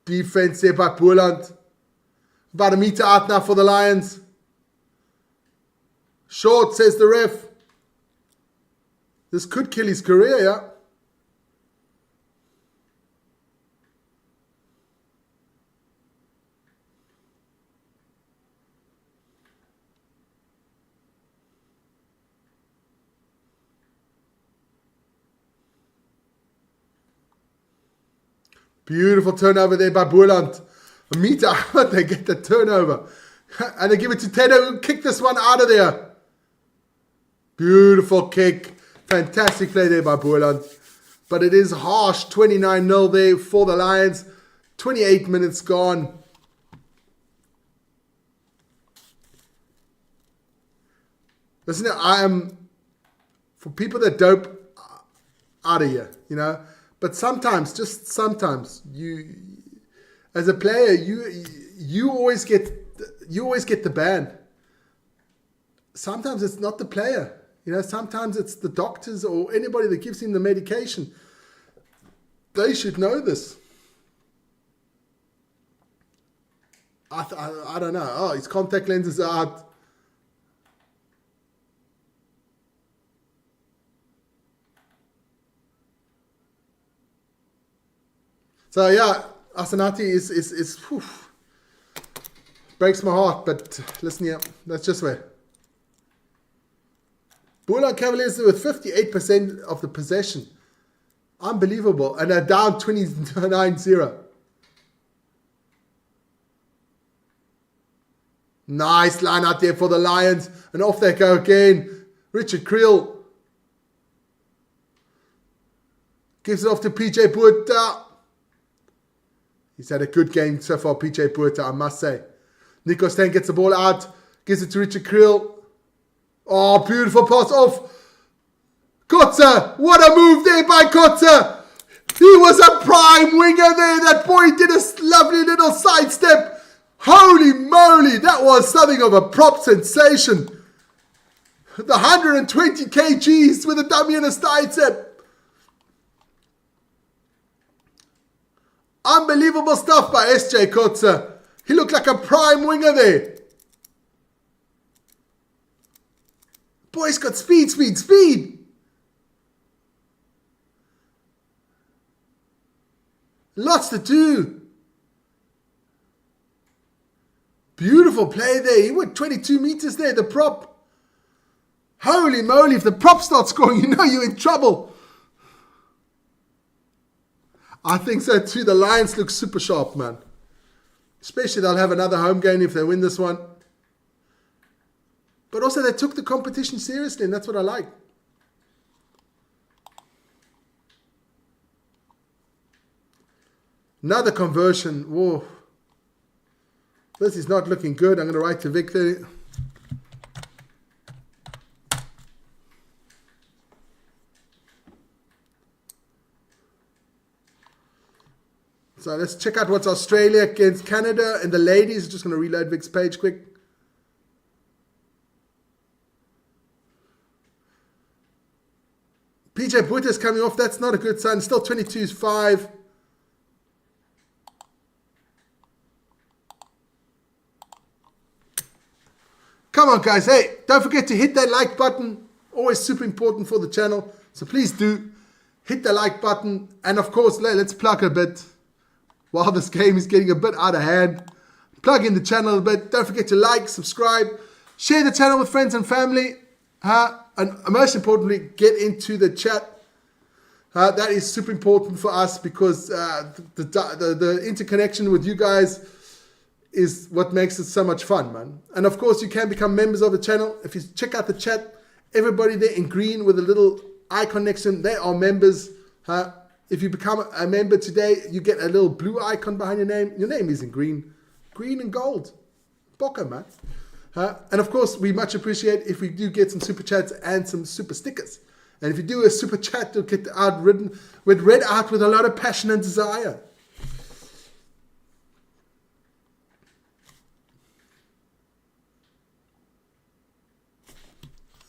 Speaker 1: defense there by Boland. About a meter out now for the Lions. Short, says the ref. This could kill his career, yeah. Beautiful turnover there by Boland. A meter out, they get the turnover. And they give it to Tedder, who kicked this one out of there. Beautiful kick. Fantastic play there by Boland. But it is harsh. 29-0 there for the Lions. 28 minutes gone. Listen, I am, for people that dope, out of here, you know. But sometimes, just sometimes, you, as a player, you always get the ban. Sometimes it's not the player, you know. Sometimes it's the doctors or anybody that gives him the medication. They should know this. I don't know. Oh, his contact lenses are out. So yeah, Asanati is whew, breaks my heart. But listen here, that's just where. Boland Kavaliers with 58% of the possession, unbelievable, and they're down 29-0. Nice line out there for the Lions, and off they go again. Richard Creel gives it off to PJ Buerta. He's had a good game so far, PJ Buerta, I must say. Nico Steyn gets the ball out, gives it to Richard Creel. Oh, beautiful pass off. Kotze, what a move there by Kotze. He was a prime winger there. That boy did a lovely little sidestep. Holy moly, that was something of a prop sensation. The 120 kgs with a dummy and a sidestep. Unbelievable stuff by SJ Kotze. He looked like a prime winger there. Boy's got speed. Lots to do. Beautiful play there. He went 22 meters there, the prop. Holy moly, if the prop starts scoring, you know you're in trouble. I think so too. The Lions look super sharp, man. Especially they'll have another home game if they win this one. But also they took the competition seriously, and that's what I like. Another conversion. Whoa. This is not looking good. I'm going to write to Victor. So let's check out what's Australia against Canada. And the ladies, just going to reload Vic's page quick. PJ Buerta is coming off. That's not a good sign. Still 22-5. Come on, guys. Hey, don't forget to hit that like button. Always super important for the channel. So please do hit the like button. And of course, let's plug a bit. While this game is getting a bit out of hand, plug in the channel a bit. Don't forget to like, subscribe, share the channel with friends and family. And most importantly, get into the chat. That is super important for us because the interconnection with you guys is what makes it so much fun, man. And of course, you can become members of the channel. If you check out the chat, everybody there in green with a little icon next to them, they are members. If you become a member today, you get a little blue icon behind your name. Your name is in green and gold. Bocker, man. And of course, we much appreciate if we do get some super chats and some super stickers. And if you do a super chat, you'll get read out with a lot of passion and desire.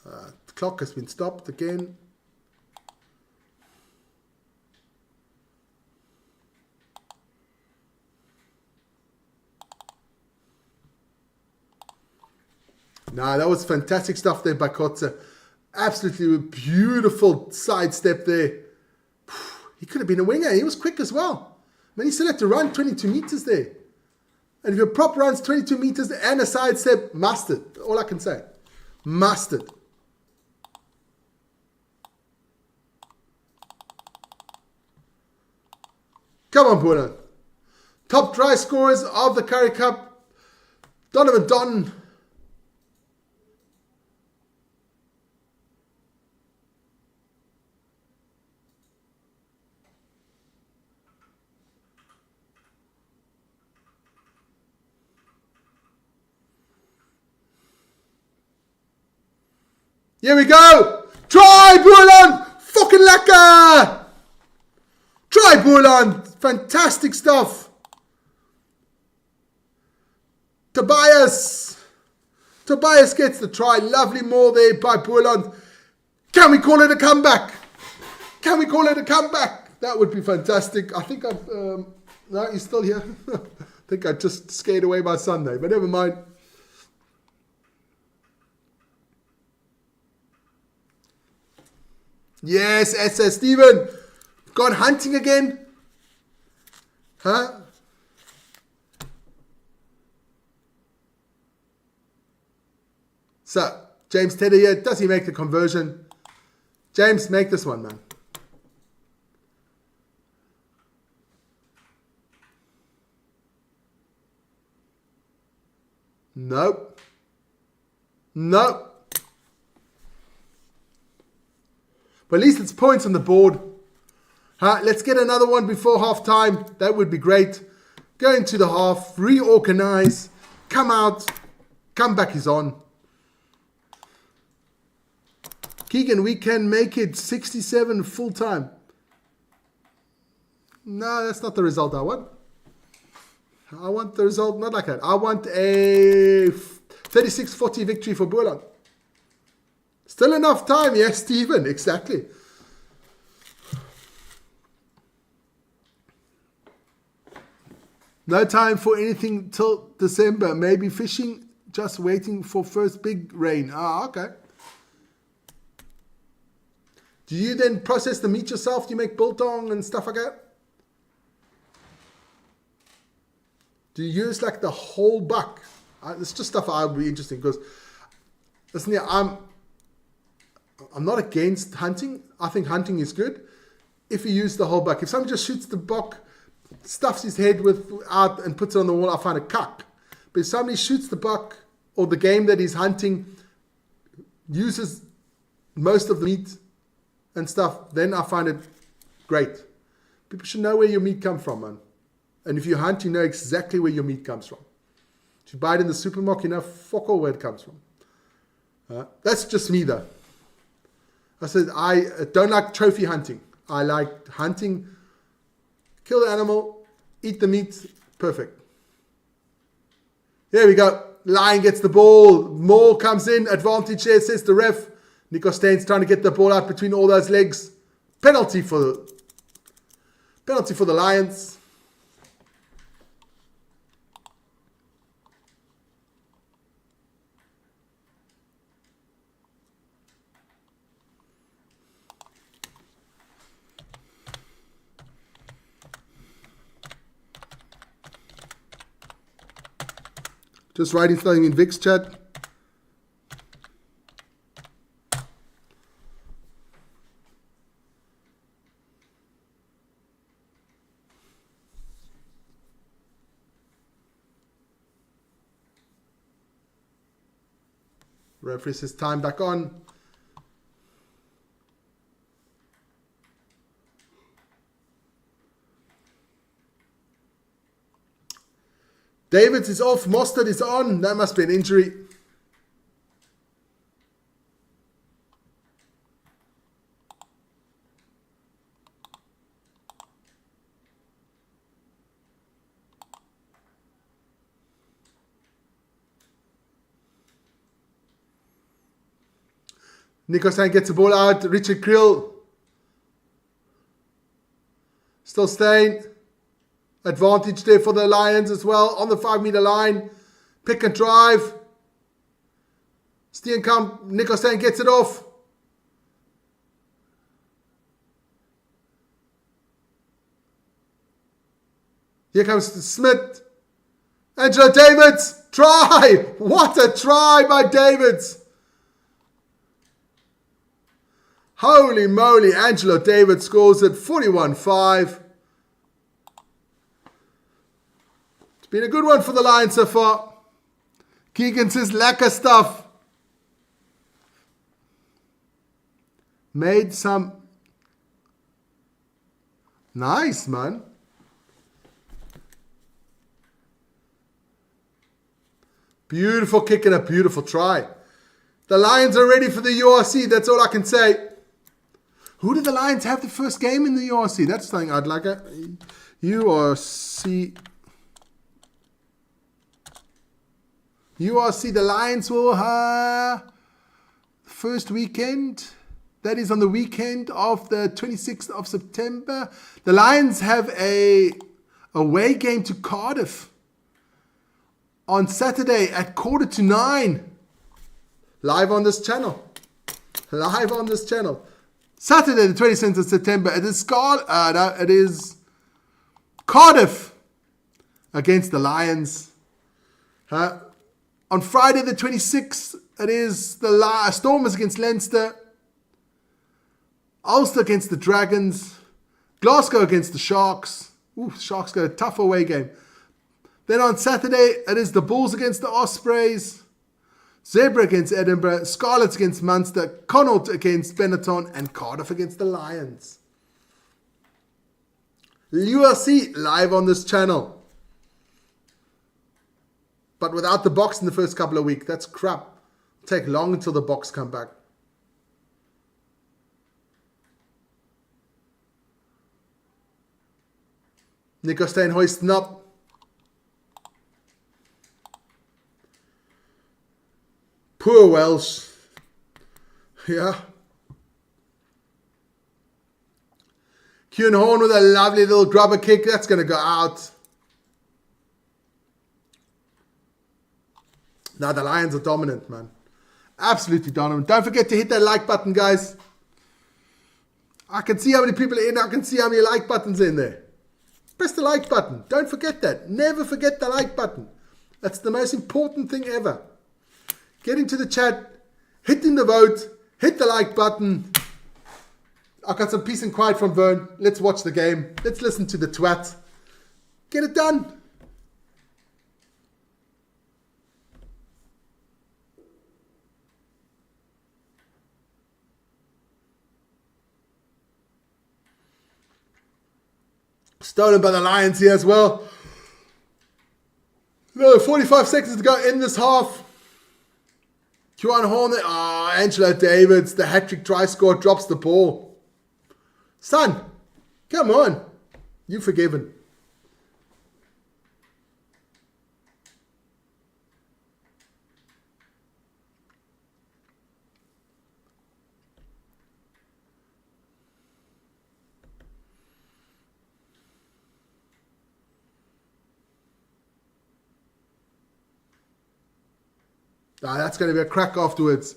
Speaker 1: The clock has been stopped again. Nah, that was fantastic stuff there by Kotze. Absolutely beautiful sidestep there. He could have been a winger. He was quick as well. Man, he still had to run 22 meters there. And if your prop runs 22 meters and a sidestep, mustard. All I can say. Mustard. Come on, Boland. Top try scorers of the Currie Cup. Donovan Don. Here we go. Try, Boland. Fucking lekker. Try, Boland. Fantastic stuff. Tobias gets the try. Lovely maul there by Boland. Can we call it a comeback? Can we call it a comeback? That would be fantastic. I think I've... no, he's still here. I think I just scared away my Sunday, but never mind. Yes, SS Steven. Gone hunting again. Huh? So, James Tedder here. Does he make the conversion? James, make this one, man. Nope. Nope. But at least it's points on the board. Let's get another one before half time. That would be great. Go into the half, reorganize, come out, comeback is on. Keegan, we can make it 67 full time. No, that's not the result I want. I want the result not like that. I want a 36-40 victory for Boland. Still enough time, yes, Stephen, exactly. No time for anything till December. Maybe fishing, just waiting for first big rain. Ah, okay. Do you then process the meat yourself? Do you make biltong and stuff like that? Do you use like the whole buck? It's just stuff that would be interesting because, listen here, I'm not against hunting. I think hunting is good if you use the whole buck. If someone just shoots the buck, stuffs his head out and puts it on the wall, I find it cuck. But if somebody shoots the buck or the game that he's hunting, uses most of the meat and stuff, then I find it great. People should know where your meat comes from, man. And if you hunt, you know exactly where your meat comes from. If you buy it in the supermarket, you know fuck all where it comes from. That's just me, though. I said I don't like trophy hunting. I like hunting, kill the animal, eat the meat, perfect. Here we go. Lion gets the ball. Moore comes in. Advantage here, says the ref. Nico Staines trying to get the ball out between all those legs. Penalty for the Lions. Just writing something in Vic's chat. Referee says time back on. Davids is off. Mostert is on. That must be an injury. Nico Stein gets the ball out. Richard Krill. Still staying. Advantage there for the Lions as well. On the 5-meter line. Pick and drive. Steenkamp. Nico Stein gets it off. Here comes Smith. Angelo Davids. Try. What a try by Davids. Holy moly, Angelo Davids scores at 41-5. It's been a good one for the Lions so far. Keegan says, lacquer stuff. Made some... Nice, man. Beautiful kick and a beautiful try. The Lions are ready for the URC, that's all I can say. Who did the Lions have the first game in the URC? That's something I'd like. URC. URC, the Lions will have first weekend. That is on the weekend of the 26th of September. The Lions have a away game to Cardiff on Saturday at 8:45. Live on this channel. Live on this channel. Saturday, the 27th of September, it is Cardiff against the Lions. On Friday, the 26th, it is the Stormers against Leinster. Ulster against the Dragons. Glasgow against the Sharks. Ooh, Sharks got a tough away game. Then on Saturday, it is the Bulls against the Ospreys. Zebra against Edinburgh, Scarlets against Munster, Connaught against Benetton, and Cardiff against the Lions. URC live on this channel. But without the box in the first couple of weeks. That's crap. It'll take long until the box come back. Nico Stein hoisting up. Poor Welsh. Yeah. Kieran Horn with a lovely little grubber kick. That's going to go out. Now the Lions are dominant, man. Absolutely dominant. Don't forget to hit that like button, guys. I can see how many people are in. I can see how many like buttons are in there. Press the like button. Don't forget that. Never forget the like button. That's the most important thing ever. Get into the chat, hitting the vote, hit the like button. I've got some peace and quiet from Vern. Let's watch the game. Let's listen to the twat. Get it done. Stolen by the Lions here as well. No, 45 seconds to go in this half. Kieran Horn, Angelo Davids, the hat-trick try score, drops the ball. Son, come on. You're forgiven. That's going to be a crack afterwards.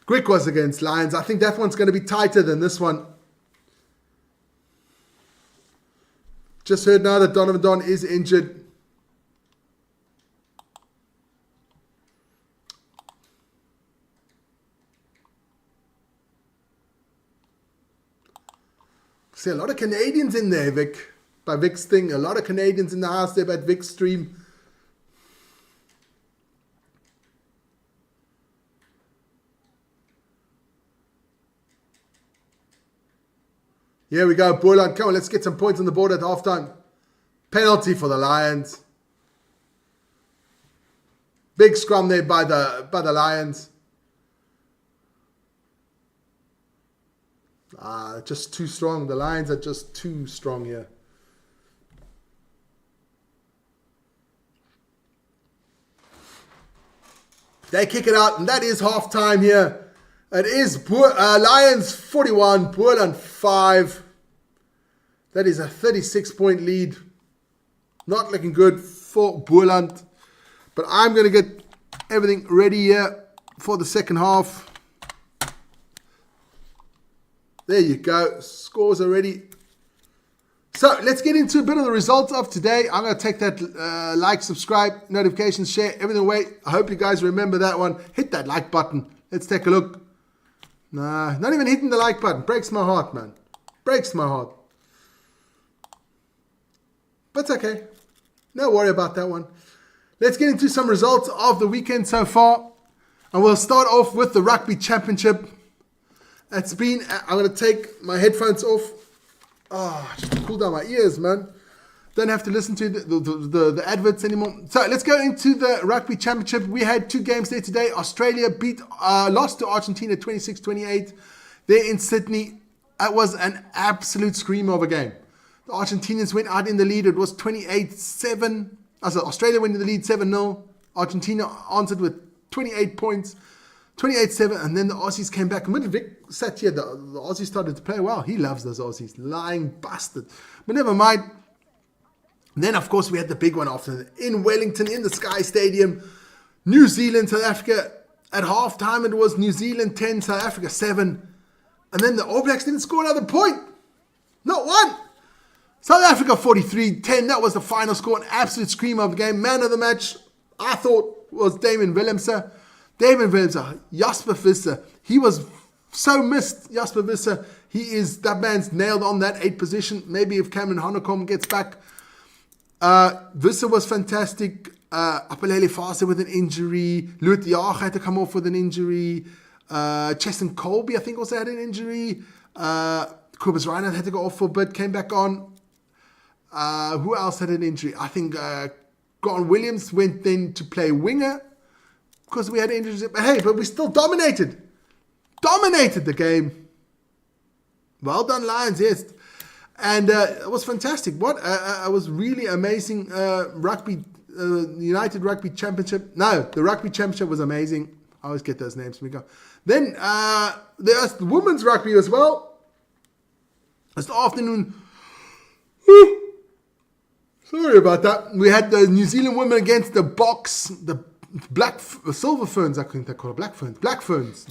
Speaker 1: Quick was against Lions. I think that one's going to be tighter than this one. Just heard now that Donovan Don is injured. see a lot of Canadians in there, Vic. By Vic's thing, a lot of Canadians in the house there at Vic's stream. Here we go, Boland. Come on, let's get some points on the board at halftime. Penalty for the Lions. Big scrum there by the Lions. Just too strong. The Lions are just too strong here. They kick it out, and that is halftime here. It is Lions 41, Boland 5. That is a 36-point lead. Not looking good for Boland. But I'm going to get everything ready here for the second half. There you go. Scores are ready. So let's get into a bit of the results of today. I'm going to take that like, subscribe, notifications, share, everything away. I hope you guys remember that one. Hit that like button. Let's take a look. Nah, not even hitting the like button. Breaks my heart, man. Breaks my heart. But it's okay. No worry about that one. Let's get into some results of the weekend so far. And we'll start off with the Rugby Championship. It's been, I'm going to take my headphones off. Just to cool down my ears, man. Don't have to listen to the adverts anymore. So let's go into the Rugby Championship. We had 2 games there today. Australia lost to Argentina 26-28 there in Sydney. It was an absolute screamer of a game. The Argentinians went out in the lead. It was 28-7. Australia went in the lead 7-0. Argentina answered with 28 points. 28-7, and then the Aussies came back. And when Vic sat here, the Aussies started to play well. He loves those Aussies. Lying bastard. But never mind. Then, of course, we had the big one after that. In Wellington, in the Sky Stadium. New Zealand, South Africa. At halftime, it was New Zealand 10, South Africa 7. And then the All Blacks didn't score another point. Not one. South Africa 43-10. That was the final score. An absolute screamer of the game. Man of the match, I thought, was Damon Willemse. David Willemse, Jasper Visser, he was so missed. Jasper Visser, that man's nailed on that 8 position. Maybe if Cameron Honeycomb gets back. Visser was fantastic. Apalele Fase with an injury. Louis Diach had to come off with an injury. Cheston Colby, I think, also had an injury. Cobus Reinhardt had to go off for a bit, came back on. Who else had an injury? I think Grant Williams went then to play winger. Because we had injuries. But hey, we still dominated. Dominated the game. Well done, Lions, yes. And it was fantastic. It was really amazing. Rugby, United Rugby Championship. No, the Rugby Championship was amazing. I always get those names. Then there's the women's rugby as well. It's the afternoon. Sorry about that. We had the New Zealand women against the Boks, the Silver Ferns, I think they call it Black Ferns.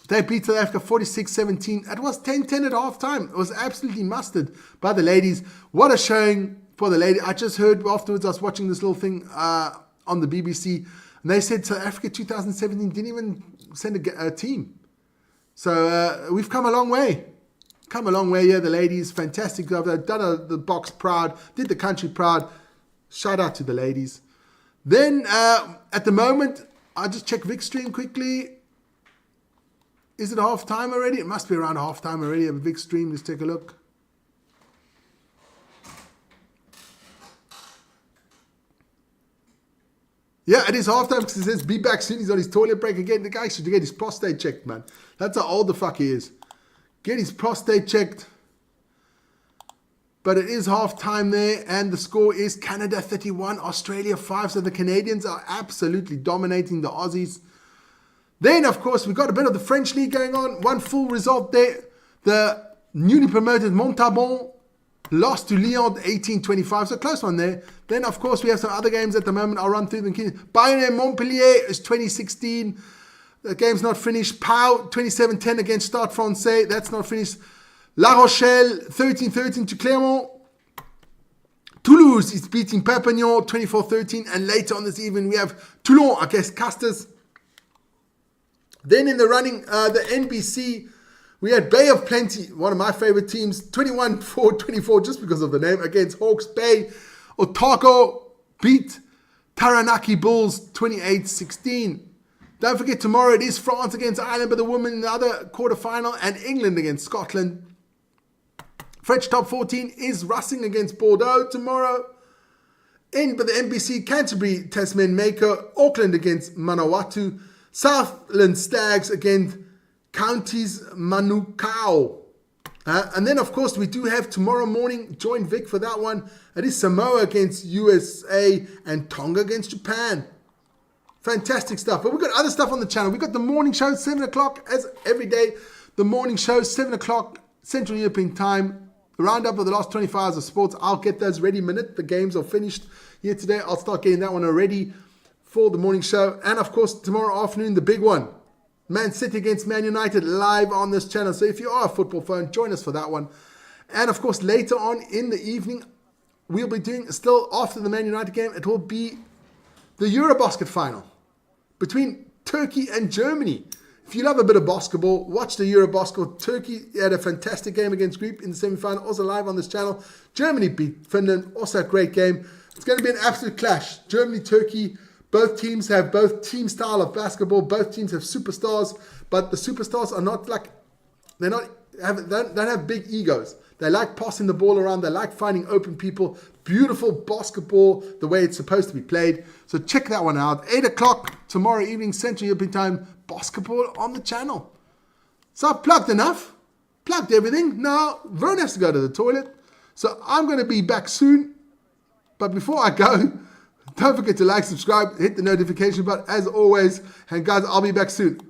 Speaker 1: They beat South Africa 46-17. It was 10-10 at half time. It was absolutely mustard by the ladies. What a showing for the ladies. I just heard afterwards, I was watching this little thing on the BBC, and they said South Africa 2017 didn't even send a team. So we've come a long way. Come a long way here, the ladies. Fantastic. They've done the box proud, did the country proud. Shout out to the ladies. Then, at the moment, I'll just check Vic's stream quickly. Is it half time already? It must be around half time already. Vic's stream, let's take a look. Yeah, it is half time because it says be back soon. He's on his toilet break again. The guy should get his prostate checked, man. That's how old the fuck he is. Get his prostate checked. But it is half time there, and the score is Canada 31, Australia 5. So the Canadians are absolutely dominating the Aussies. Then, of course, we got a bit of the French League going on. One full result there. The newly promoted Montauban lost to Lyon 18-25. So close one there. Then, of course, we have some other games at the moment. I'll run through them. Bayern and Montpellier is 2016. The game's not finished. Pau 27-10 against Stade Francais. That's not finished. La Rochelle 13-13 to Clermont. Toulouse is beating Perpignan 24-13. And later on this evening, we have Toulon against Castres. Then in the running, the NBC, We had Bay of Plenty, one of my favorite teams, 21-4-24 just because of the name, against Hawke's Bay. Otago beat Taranaki Bulls 28-16. Don't forget, tomorrow it is France against Ireland, but the women in the other quarterfinal, and England against Scotland. French top 14 is Racing against Bordeaux tomorrow. But the NBC Canterbury Tasman Maker, Auckland against Manawatu, Southland Stags against Counties Manukau. And then, of course, we do have tomorrow morning, join Vic for that one. It is Samoa against USA and Tonga against Japan. Fantastic stuff. But we've got other stuff on the channel. We've got the morning show, 7 o'clock, as every day. The morning show, 7 o'clock, Central European time. The roundup of the last 24 hours of sports. I'll get those ready minute. The games are finished here today. I'll start getting that one already for the morning show. And, of course, tomorrow afternoon, the big one. Man City against Man United live on this channel. So if you are a football fan, join us for that one. And, of course, later on in the evening, we'll be doing, still after the Man United game, it will be the Eurobasket final between Turkey and Germany. If you love a bit of basketball, watch the Eurobasket. Turkey had a fantastic game against Greece in the semi-final, also live on this channel. Germany beat Finland, also a great game. It's going to be an absolute clash. Germany, Turkey, both teams have both team style of basketball. Both teams have superstars, but the superstars are not like, they don't have big egos. They like passing the ball around. They like finding open people. Beautiful basketball, the way it's supposed to be played. So check that one out. 8 o'clock tomorrow evening, Central European time, basketball on the channel. So I've plugged enough. Plugged everything. Now, Vern has to go to the toilet. So I'm going to be back soon. But before I go, don't forget to like, subscribe, hit the notification button as always. And guys, I'll be back soon.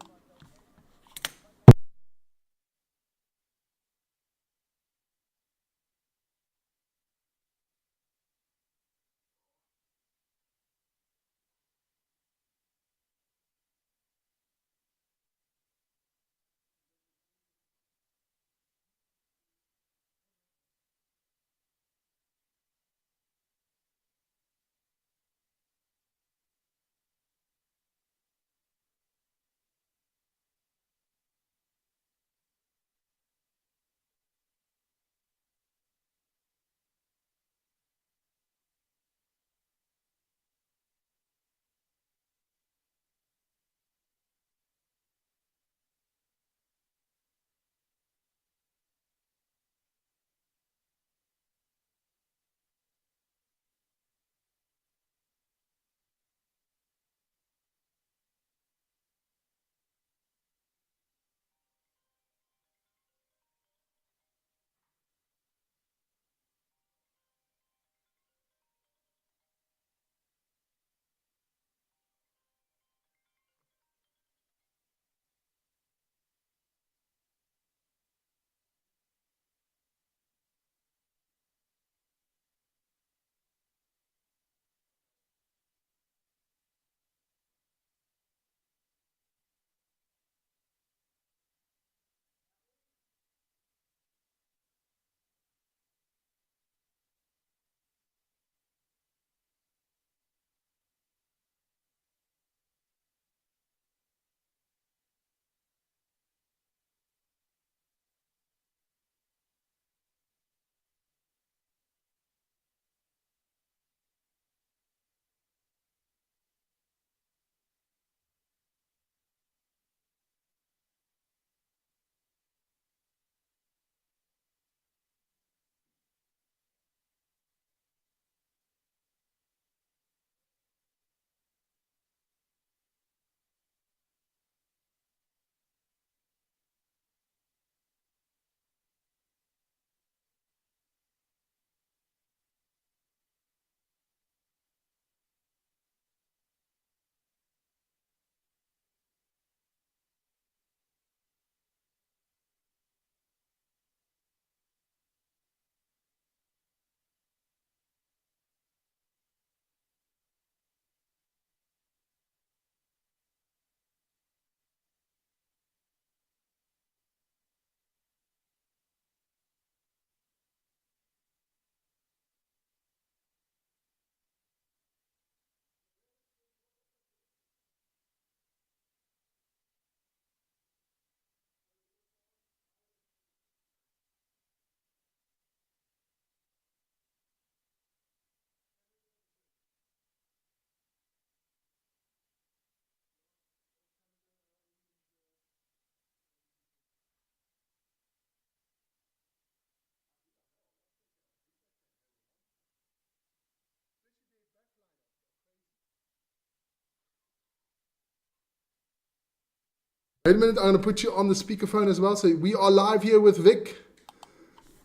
Speaker 1: Wait a minute, I'm going to put you on the speakerphone as well. So we are live here with Vic.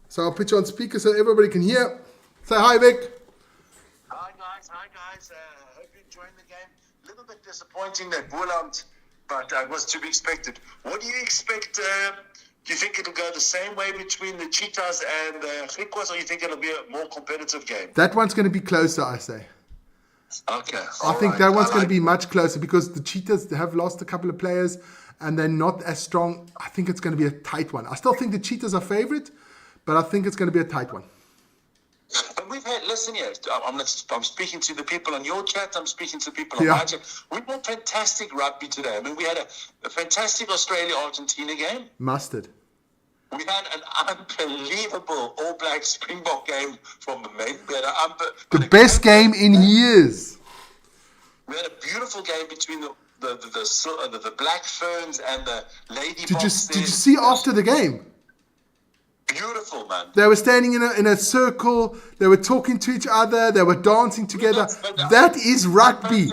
Speaker 1: So I'll put you on speaker so everybody can hear. Say hi, Vic.
Speaker 4: Hi guys. Hope you enjoying the game. A little bit disappointing that Boland, but it was to be expected. What do you expect? Do you think it'll go the same way between the Cheetahs and the Griquas, or you think it'll be a more competitive game?
Speaker 1: That one's going to be closer, I say.
Speaker 4: Okay.
Speaker 1: I think that one's going to be much closer because the Cheetahs have lost a couple of players and they're not as strong. I think it's going to be a tight one. I still think the Cheetahs are favourite, but I think it's going to be a tight one.
Speaker 4: But we've had, listen here, I'm speaking to the people on your chat, I'm speaking to people on my chat. We've had fantastic rugby today. I mean, we had a fantastic Australia-Argentina game.
Speaker 1: Mustard.
Speaker 4: We had an unbelievable All Black Springbok game from the men. We had
Speaker 1: the best game in years.
Speaker 4: We had a beautiful game between the Black Ferns and the Lady
Speaker 1: Did you see after the game?
Speaker 4: Beautiful, man.
Speaker 1: They were standing in a circle. They were talking to each other. They were dancing together. That is rugby.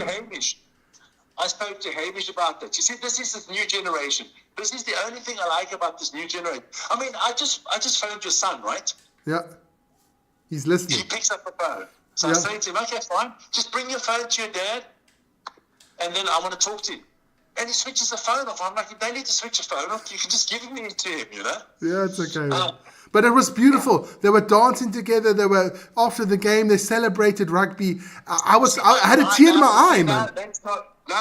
Speaker 4: I spoke to Hamish about that. You see, this is this new generation. This is the only thing I like about this new generation. I mean, I just phoned your son, right?
Speaker 1: Yeah. He's listening.
Speaker 4: He picks up the phone. So I say to him, okay, fine. Just bring your phone to your dad, and then I want to talk to him. And he switches the phone off. I'm like, you don't need to switch your phone off. You can just give me to him, you know?
Speaker 1: Yeah, it's okay. But it was beautiful. They were dancing together. They were, after the game, they celebrated rugby. I had a tear in my eye, man.
Speaker 4: No,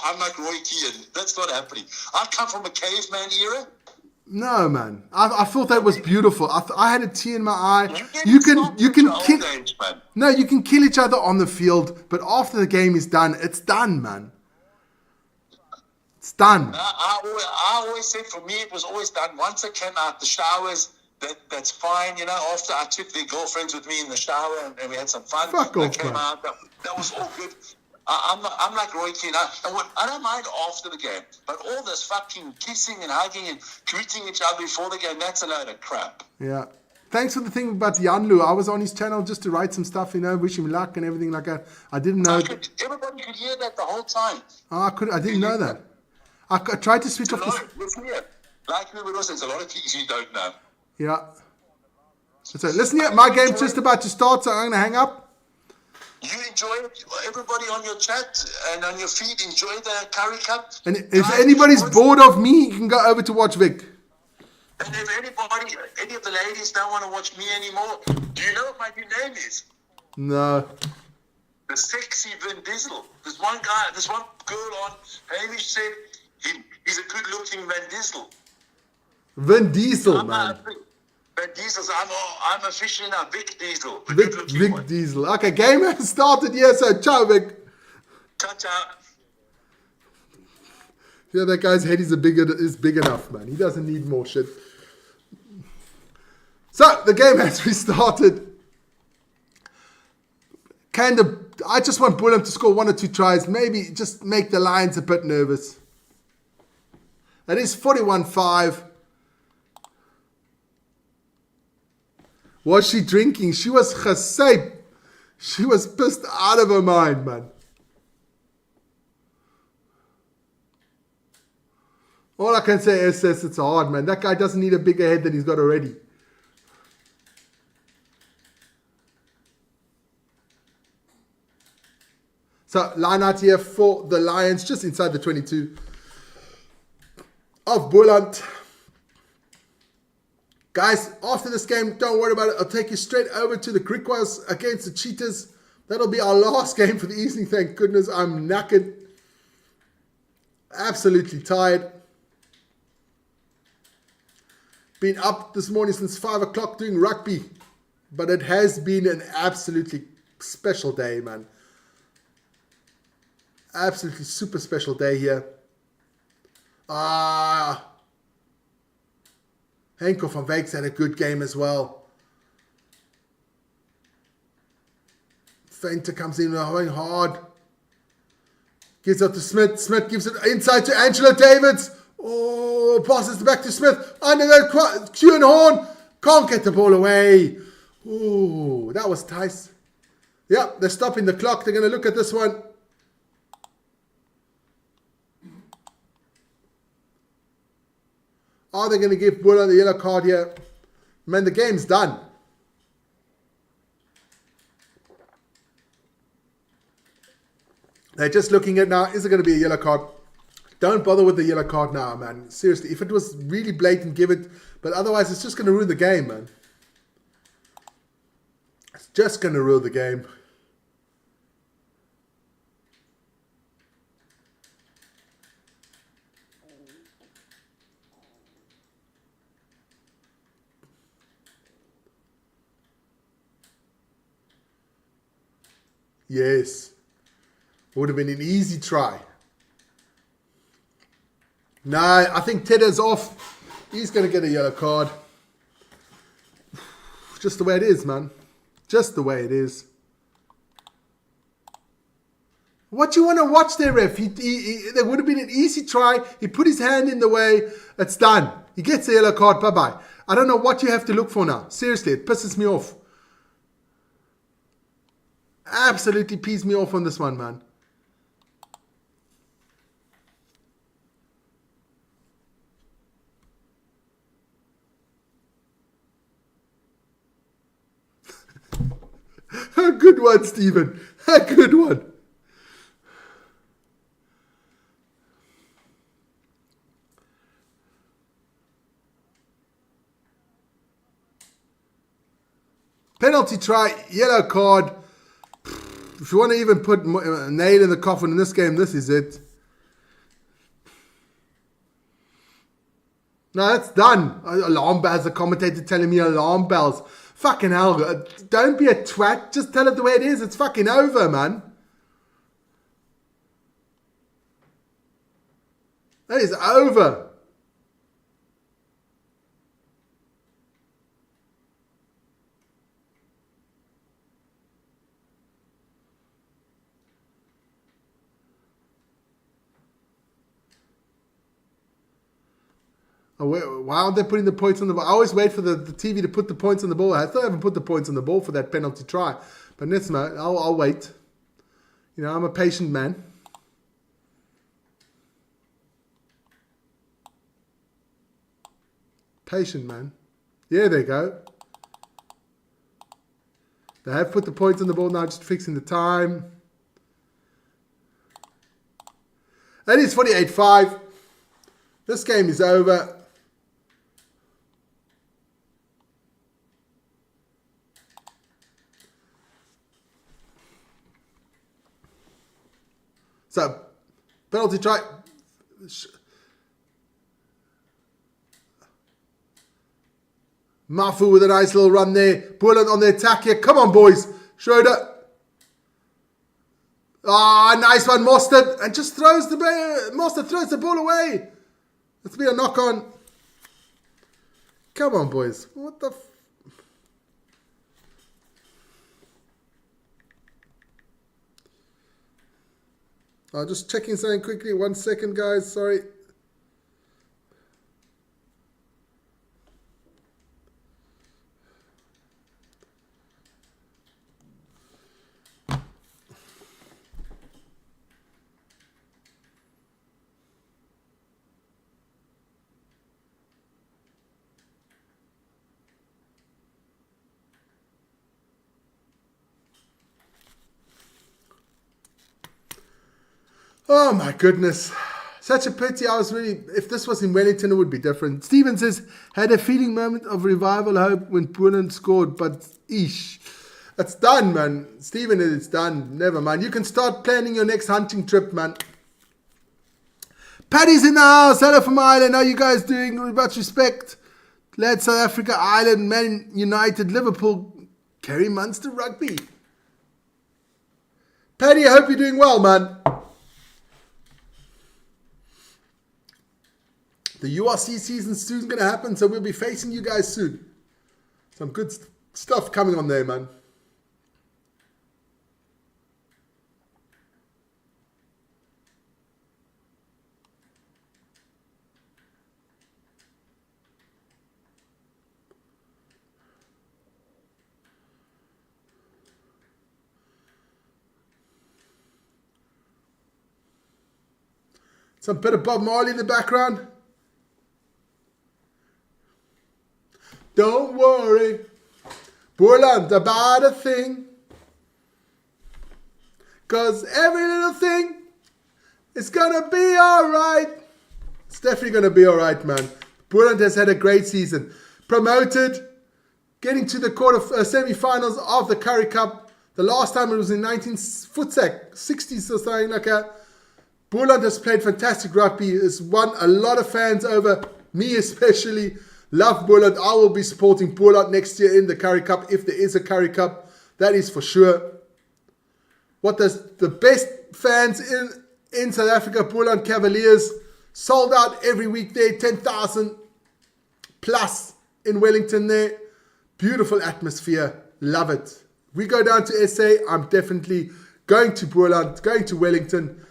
Speaker 4: I'm like Roy Keane. That's not happening. I come from a caveman era.
Speaker 1: No, man. I thought that was beautiful. I had a tear in my eye. You can kill. No, you can kill each other on the field, but after the game is done, it's done, man. It's done.
Speaker 4: I always said for me it was always done. Once I came out the showers, that's fine. You know, after I took their girlfriends with me in the shower and we had some fun.
Speaker 1: Fuck off,
Speaker 4: came out, that was all good. I'm like Roy Keane. I don't mind after the game, but all this fucking kissing and hugging and greeting each other before the game, that's a load of crap.
Speaker 1: Yeah. Thanks for the thing about Janlu. I was on his channel just to write some stuff, you know, wish him luck and everything like that. I didn't know.
Speaker 4: Everybody could hear that the whole time.
Speaker 1: I didn't know that. I tried to switch off
Speaker 4: Listen here. Like we would also, there's a lot of things you don't know.
Speaker 1: Yeah. So listen here, my game's just about to start, so I'm going to hang up.
Speaker 4: You enjoy it. Everybody on your chat and on your feed, enjoy the Currie Cup.
Speaker 1: And if anybody's bored of me, you can go over to watch Vic.
Speaker 4: And if any of the ladies don't want to watch me anymore, do you know what my new name is?
Speaker 1: No.
Speaker 4: The sexy Vin Diesel. There's one girl on, Hamish said he's a good-looking Vin Diesel.
Speaker 1: Vin Diesel, man.
Speaker 4: Vin Diesel, I'm officially now Vic Diesel.
Speaker 1: Vic Diesel. Okay, game has started here, so ciao, Vic.
Speaker 4: Ciao.
Speaker 1: Yeah, that guy's head is big enough, man. He doesn't need more shit. So, the game has restarted. I just want Boland to score 1 or 2 tries. Maybe just make the Lions a bit nervous. That is 41-5. Was she drinking? She was chasep. She was pissed out of her mind, man. All I can say is it's hard, man. That guy doesn't need a bigger head than he's got already. So, line out here for the Lions, just inside the 22 of Boland. Guys, after this game, don't worry about it. I'll take you straight over to the Griquas against the Cheetahs. That'll be our last game for the evening. Thank goodness. I'm knackered. Absolutely tired. Been up this morning since 5 o'clock doing rugby. But it has been an absolutely special day, man. Absolutely super special day here. Henko van Wyks had a good game as well. Feinter comes in going hard. Gives up to Smith. Smith gives it inside to Angela Davids. Oh, passes it back to Smith. Under that cue and horn. Can't get the ball away. Oh, that was nice. Yep, they're stopping the clock. They're going to look at this one. Are they going to give Boland the yellow card here? Man, the game's done. They're just looking at now, is it going to be a yellow card? Don't bother with the yellow card now, man. Seriously, if it was really blatant, give it. But otherwise, it's just going to ruin the game, man. It's just going to ruin the game. Yes. Would have been an easy try. No, I think Tedder's off. He's going to get a yellow card. Just the way it is, man. Just the way it is. What you want to watch there, ref? There would have been an easy try. He put his hand in the way. It's done. He gets a yellow card. Bye-bye. I don't know what you have to look for now. Seriously, it pisses me off. Absolutely pees me off on this one, man. A good one, Stephen. A good one. Penalty try, yellow card. If you want to even put a nail in the coffin in this game, this is it. No, that's done. Alarm bells, the commentator telling me alarm bells. Fucking hell, don't be a twat. Just tell it the way it is. It's fucking over, man. That is over. Why aren't they putting the points on the ball? I always wait for the TV to put the points on the ball. I still haven't put the points on the ball for that penalty try. But next man, I'll wait. You know, I'm a patient man. Patient man. Yeah, there you go. They have put the points on the ball now, just fixing the time. That is 48-5. This game is over. So, penalty try. Mafu with a nice little run there. Boland on the attack here. Come on, boys. Schroeder. Ah, nice one, Mostert. And just throws the ball. Mostert throws the ball away. Let's be a knock on. Come on, boys. What the just checking something quickly. 1 second, guys. Sorry. Oh my goodness. Such a pity. I was really, if this was in Wellington, it would be different. Steven says, had a feeling moment of revival hope when Boland scored, but eesh. It's done, man. Steven, it's done. Never mind. You can start planning your next hunting trip, man. Paddy's in the house. Hello from Ireland. How are you guys doing? With much respect. Glad South Africa, Ireland, Man United, Liverpool, Kerry Munster Rugby. Paddy, I hope you're doing well, man. The URC season soon going to happen, so we'll be facing you guys soon. Some good stuff coming on there, man. Some bit of Bob Marley in the background. worry, Boland, about a thing. Cause every little thing is gonna be alright. It's definitely gonna be alright, man. Boland has had a great season. Promoted, getting to the semi-finals of the Currie Cup. The last time it was in 60s or something like that. Boland has played fantastic rugby. Has won a lot of fans over, me especially. Love Boland. I will be supporting Boland next year in the Currie Cup if there is a Currie Cup. That is for sure. What does the best fans in South Africa, Boland Kavaliers, sold out every week there, 10,000 plus in Wellington there. Beautiful atmosphere. Love it. We go down to SA. I'm definitely going to Boland, going to Wellington.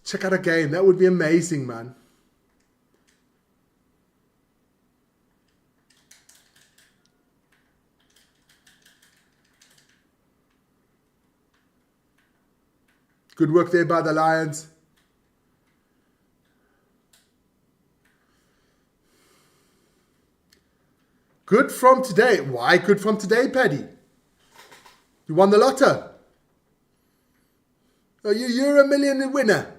Speaker 1: Check out a game. That would be amazing, man. Good work there by the Lions. Good from today. Why good from today, Paddy? You won the lotto. You're a million winner.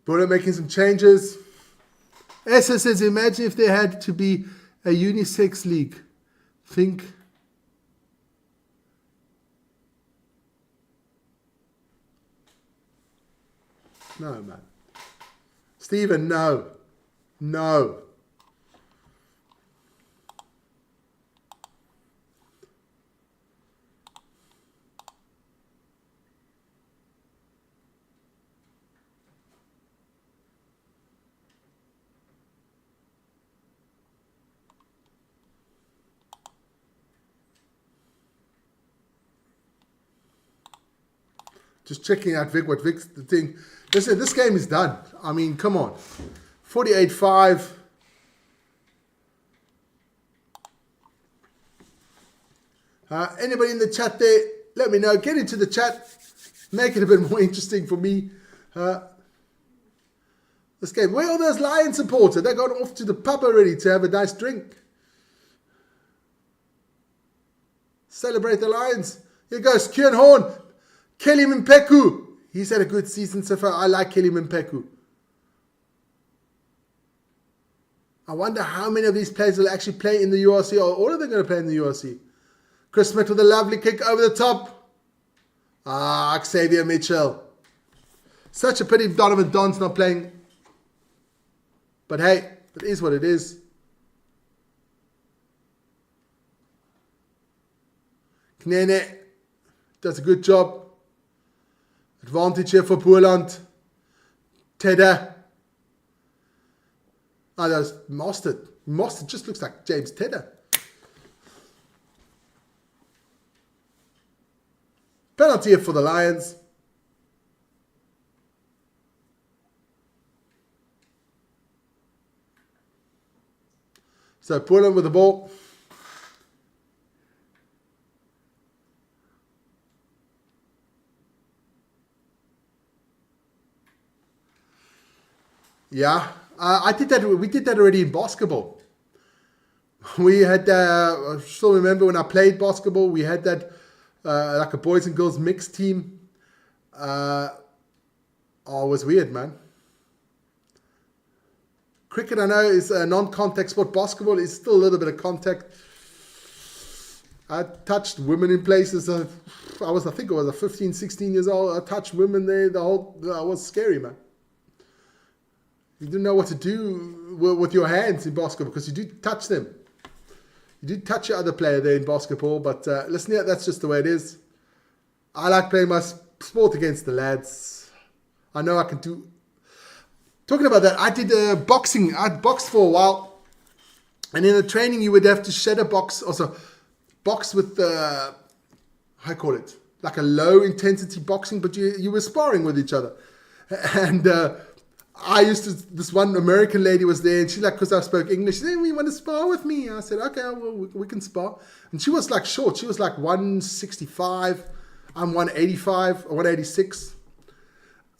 Speaker 1: Buller making some changes. Essa says, imagine if there had to be a unisex league. Think. No, man. Stephen, no. No. Just checking out Vic, what Vic's the thing. Listen, this game is done. I mean, come on. 48-5. Anybody in the chat there, let me know. Get into the chat. Make it a bit more interesting for me. This game. Where are those Lion supporters? They're going off to the pub already to have a nice drink. Celebrate the Lions. Here goes Kieran Horn. Kelly Mpeku. He's had a good season so far. I like Kelly Mpeku. I wonder how many of these players will actually play in the URC, or all of them going to play in the URC. Chris Smith with a lovely kick over the top. Xavier Mitchell. Such a pity Donovan Don's not playing. But hey, it is what it is. Knene does a good job. Advantage here for Boland. Tedder. That was Mostert. Mostert just looks like James Tedder. Penalty here for the Lions. So Boland with the ball. Yeah, I did that. We did that already in basketball. We had, I still remember when I played basketball, we had that like a boys and girls mixed team. It was weird, man. Cricket, I know, is a non-contact sport. Basketball is still a little bit of contact. I touched women in places. I think I was 15, 16 years old. I touched women there. It was scary, man. You didn't know what to do with your hands in basketball because you do touch them. You do touch your other player there in basketball, but listen here, that's just the way it is. I like playing my sport against the lads. I know I can do... Talking about that, I did boxing. I boxed for a while. And in the training, you would have to shadow box, also box with, how do I call it? Like a low intensity boxing, but you were sparring with each other. And... this one American lady was there, and she like, because I spoke English, she said, "We want to spar with me." I said, "Okay, well, we can spar." And she was like short. She was like 165. I'm 185 or 186.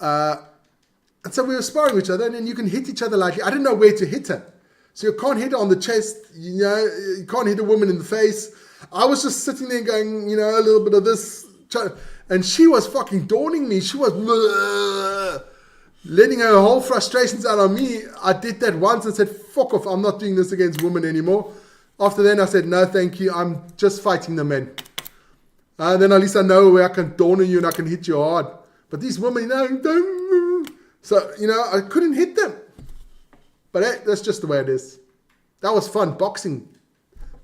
Speaker 1: And so we were sparring each other, and then you can hit each other like, I didn't know where to hit her. So you can't hit her on the chest, you can't hit a woman in the face. I was just sitting there going, a little bit of this. And she was fucking dawning me. She was letting her whole frustrations out on me. I did that once and said, fuck off, I'm not doing this against women anymore. After then I said, no, thank you, I'm just fighting the men. And then at least I know where I can dawn on you and I can hit you hard. But these women, don't. So, I couldn't hit them. But hey, that's just the way it is. That was fun. Boxing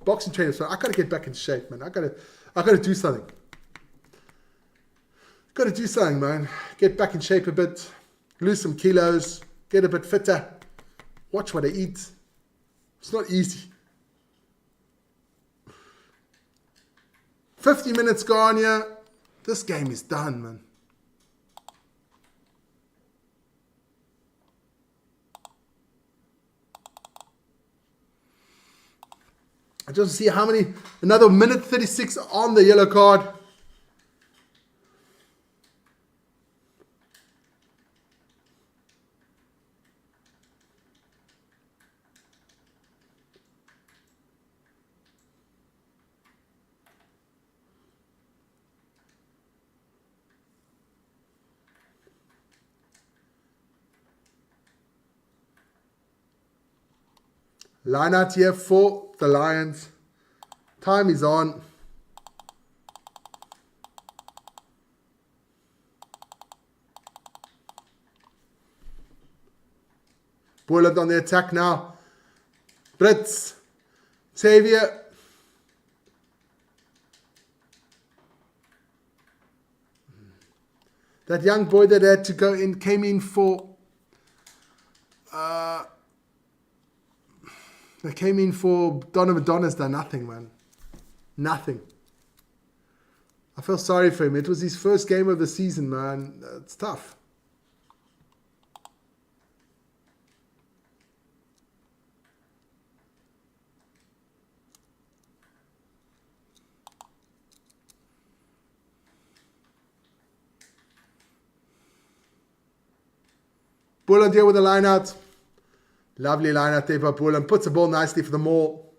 Speaker 1: training was fun. I got to get back in shape, man. I got to do something. Got to do something, man. Get back in shape a bit. Lose some kilos. Get a bit fitter. Watch what I eat. It's not easy. 50 minutes gone here. This game is done, man. I just see how many, another minute 36 on the yellow card. Line out here for the Lions. Time is on. Boland on the attack now. Brits. Xavier. That young boy that had to go in came in for They came in for Donovan Donna's done nothing, man. Nothing. I feel sorry for him. It was his first game of the season, man. It's tough. Boland here with the line out. Lovely line out there by Boland. Puts the ball nicely for the maul.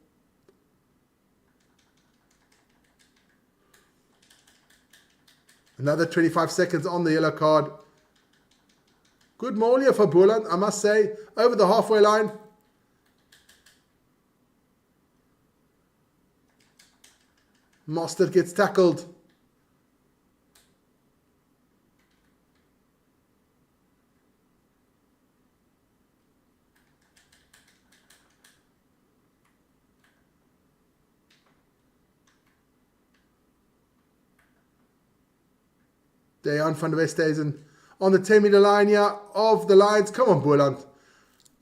Speaker 1: Another 25 seconds on the yellow card. Good maul here for Boland, I must say. Over the halfway line. Mostert gets tackled. Dejan van der Westhuizen on the 10-meter line here of the Lions. Come on, Boland.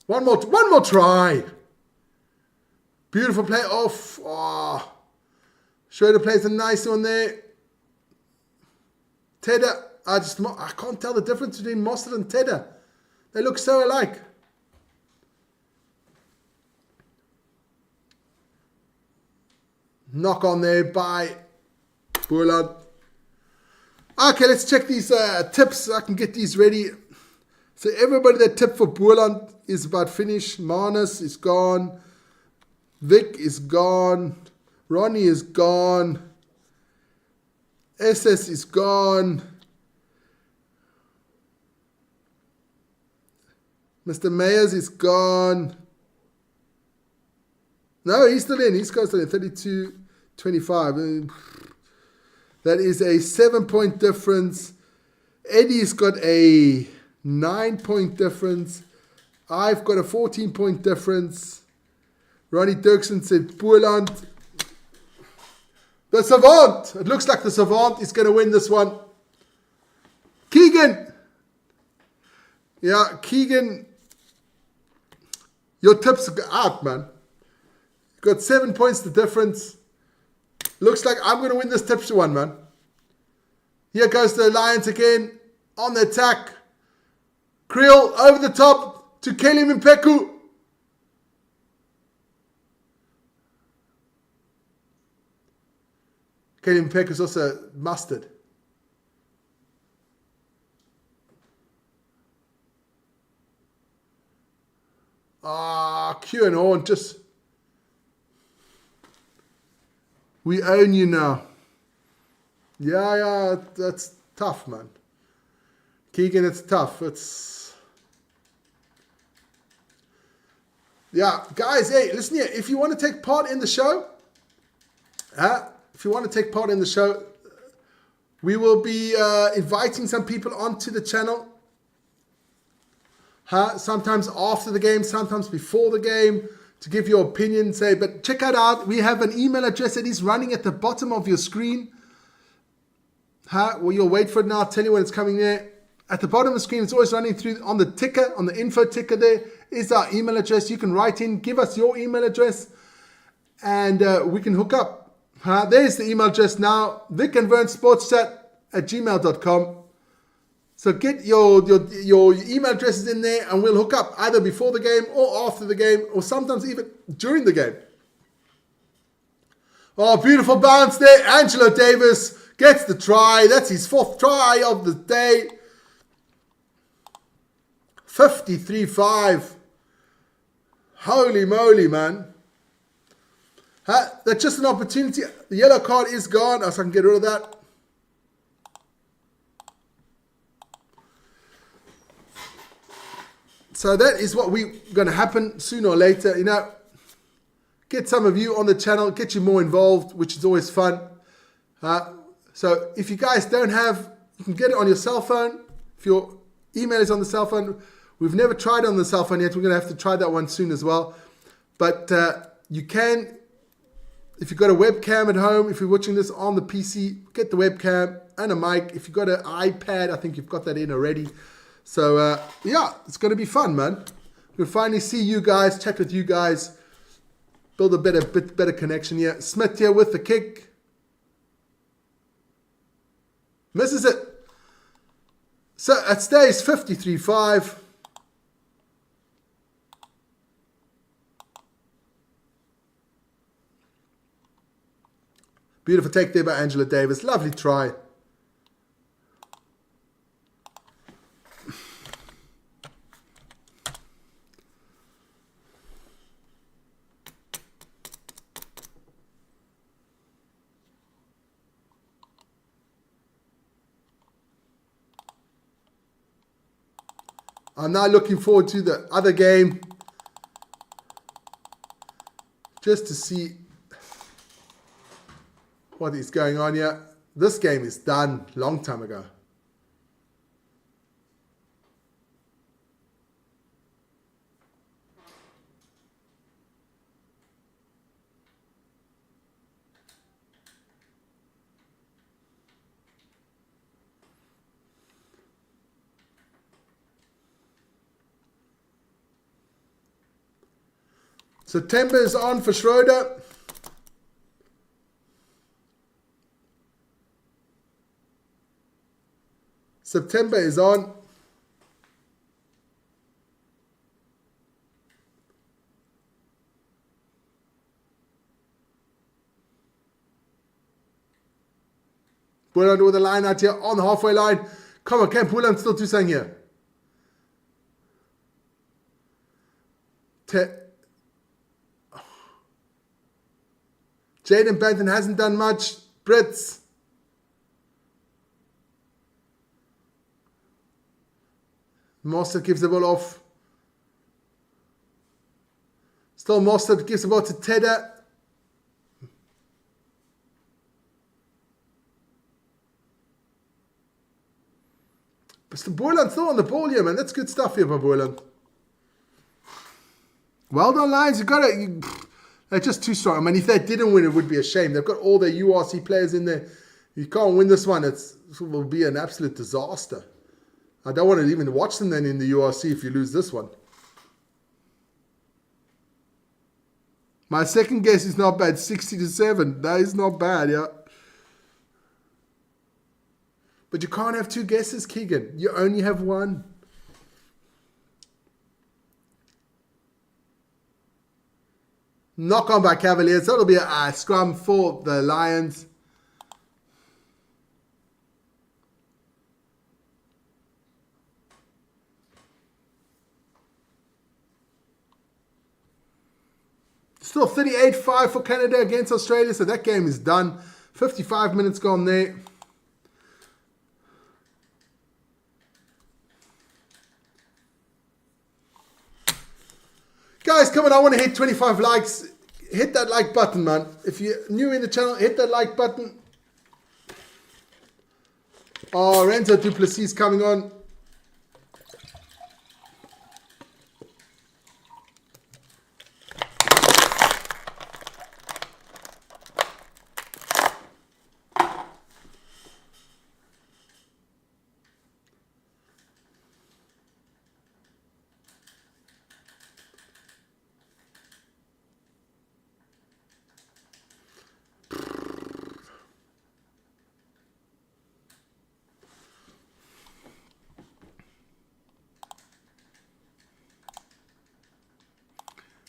Speaker 1: One more try. Beautiful play off. Oh. Schroeder plays a nice one there. Tedder. I can't tell the difference between Mostert and Tedder. They look so alike. Knock on there by Boland. Okay, let's check these tips so I can get these ready. So everybody that tipped for Boland is about finished. Marnus is gone. Vic is gone. Ronnie is gone. SS is gone. Mr. Mayers is gone. No, he's still in. He's still in. 32-25. That is a 7-point difference. Eddie's got a 9-point difference. I've got a 14-point difference. Ronnie Dirksen said Boland. The Savant. It looks like the Savant is going to win this one. Keegan. Yeah, Keegan. Your tips are out, man. You've got 7 points the difference. Looks like I'm going to win this tips one, man. Here goes the Lions again. On the attack. Creel over the top to Kelly Mpeku. Kelly Mpeku is also mustard. Q and Horn just... We own you now. Yeah, that's tough, man. Keegan, it's tough. Yeah, guys, hey, listen here. If you want to take part in the show, we will be inviting some people onto the channel. Sometimes after the game, sometimes before the game, to give your opinion. But check it out. We have an email address that is running at the bottom of your screen. Well, you'll wait for it now. I'll tell you when it's coming there. At the bottom of the screen, it's always running through on the ticker, on the info ticker there is our email address. You can write in, give us your email address, and we can hook up. There's the email address now, vicandvernsportschat@gmail.com. So get your email addresses in there, and we'll hook up either before the game or after the game, or sometimes even during the game. Oh, beautiful bounce there. Angelo Davis gets the try. That's his 4th try of the day. 53-5. Holy moly, man. That's just an opportunity. The yellow card is gone, so I can get rid of that. So that is what we're going to happen sooner or later. You know, get some of you on the channel, get you more involved, which is always fun. So if you guys don't have, you can get it on your cell phone. If your email is on the cell phone, we've never tried on the cell phone yet. We're going to have to try that one soon as well. But you can, if you've got a webcam at home, if you're watching this on the PC, get the webcam and a mic. If you've got an iPad, I think you've got that in already. So, yeah, it's going to be fun, man. We'll finally see you guys, chat with you guys, build a bit better connection here. Smith here with the kick. Misses it. So it stays 53-5. Beautiful take there by Angela Davis. Lovely try. I'm now looking forward to the other game, just to see what is going on here. This game is done long time ago. September is on for Schroeder. September is on. Boland with the line out here on the halfway line. Come on, can Boland still do something here? Jaden Benton hasn't done much. Brits. Mostert gives the ball off. Still Mostert gives the ball to Tedder. But Boylan's still on the ball here, man. That's good stuff here by Boyland. Well done, Lions. You got it. They're just too strong. I mean, if they didn't win, it would be a shame. They've got all their URC players in there. You can't win this one. It will be an absolute disaster. I don't want to even watch them then in the URC if you lose this one. My second guess is not bad. 60-7. That is not bad, yeah. But you can't have two guesses, Keegan. You only have one. Knock on by Cavaliers. That'll be a scrum for the Lions. Still 38-5 for Canada against Australia, so that game is done. 55 minutes gone there. Guys, come on, I want to hit 25 likes. Hit that like button, man. If you're new in the channel, hit that like button. Oh, Renzo Duplessis coming on.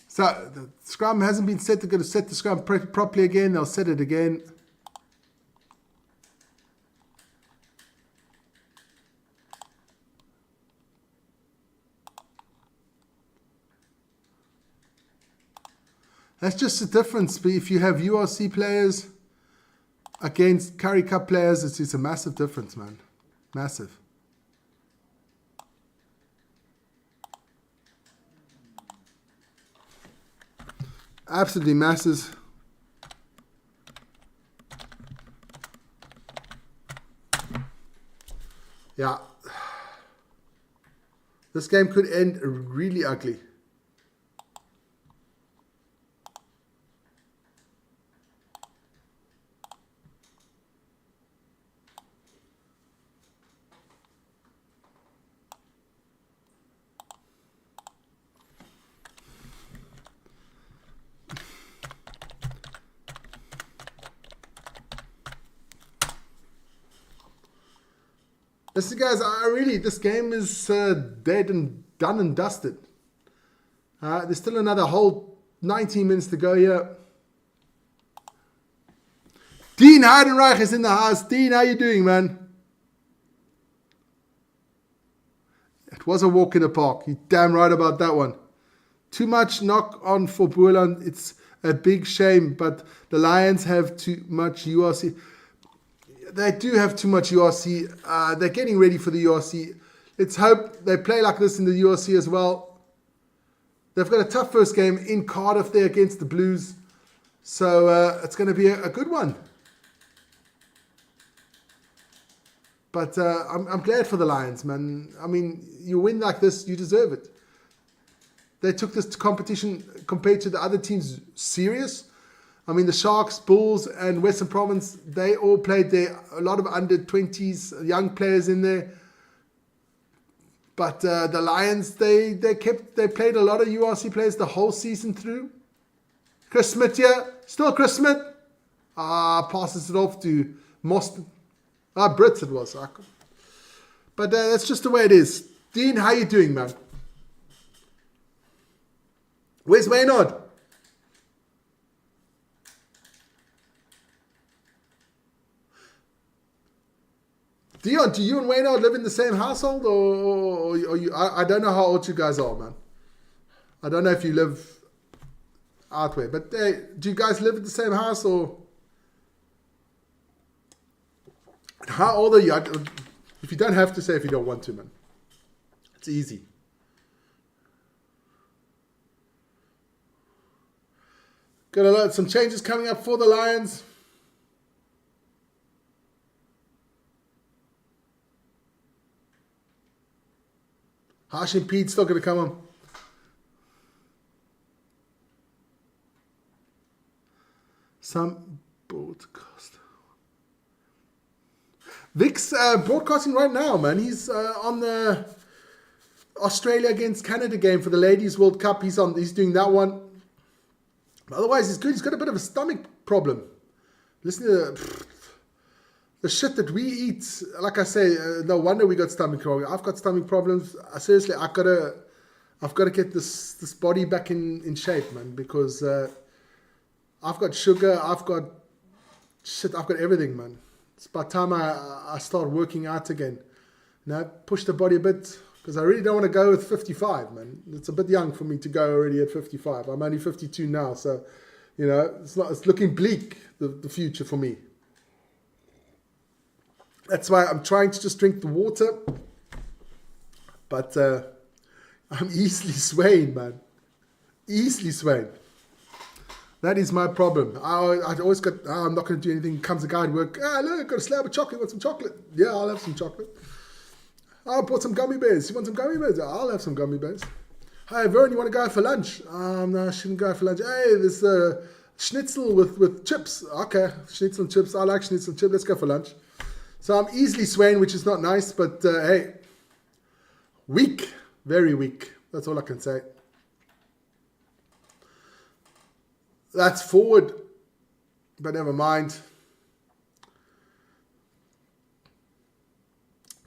Speaker 1: So the scrum hasn't been set. They're going to set the scrum properly again. They'll set it again. That's just the difference. But if you have URC players against Currie Cup players, it's a massive difference, man. Massive. Absolutely massive. Yeah. This game could end really ugly. Listen, guys, this game is dead and done and dusted. There's still another whole 19 minutes to go here. Dean Heidenreich is in the house. Dean, how you doing, man? It was a walk in the park. You're damn right about that one. Too much knock on for Boland. It's a big shame, but the Lions have too much URC. They do have too much URC. They're getting ready for the URC. Let's hope they play like this in the URC as well. They've got a tough first game in Cardiff there against the Blues. So it's going to be a good one. But I'm glad for the Lions, man. I mean, you win like this, you deserve it. They took this competition compared to the other teams serious. I mean, the Sharks, Bulls, and Western Province, they all played there. A lot of under-20s, young players in there. But the Lions, they played a lot of URC players the whole season through. Chris Smith here. Still Chris Smith. Passes it off to Moston. Brits it was. But that's just the way it is. Dean, how you doing, man? Where's Maynard? Dion, do you and Waynard live in the same household, or you? I don't know how old you guys are, man. I don't know if you live out where, but do you guys live in the same house, or how old are you? If you don't have to say, if you don't want to, man, it's easy. Got some changes coming up for the Lions. Hashim Pete's still going to come on. Some broadcast. Vic's broadcasting right now, man. He's on the Australia against Canada game for the Ladies World Cup. He's doing that one. Otherwise, he's good. He's got a bit of a stomach problem. Listen to the shit that we eat. Like I say, no wonder we got stomach problems. I've got stomach problems. Seriously, I've got to get this body back in shape, man. Because I've got sugar. I've got everything, man. It's about time I start working out again. Push the body a bit, because I really don't want to go with 55, man. It's a bit young for me to go already at 55. I'm only 52 now, so it's looking bleak, the future for me. That's why I'm trying to just drink the water, but I'm easily swaying, man. Easily swaying. That is my problem. I always got, I'm not going to do anything. Comes a guy at work, look, got a slab of chocolate. Want some chocolate? Yeah, I'll have some chocolate. I bought some gummy bears. You want some gummy bears? I'll have some gummy bears. Hey, Vern, you want to go out for lunch? No, I shouldn't go out for lunch. Hey, there's schnitzel with chips. Okay, schnitzel and chips. I like schnitzel and chips. Let's go for lunch. So I'm easily swaying, which is not nice, but hey, weak, very weak. That's all I can say. That's forward, but never mind.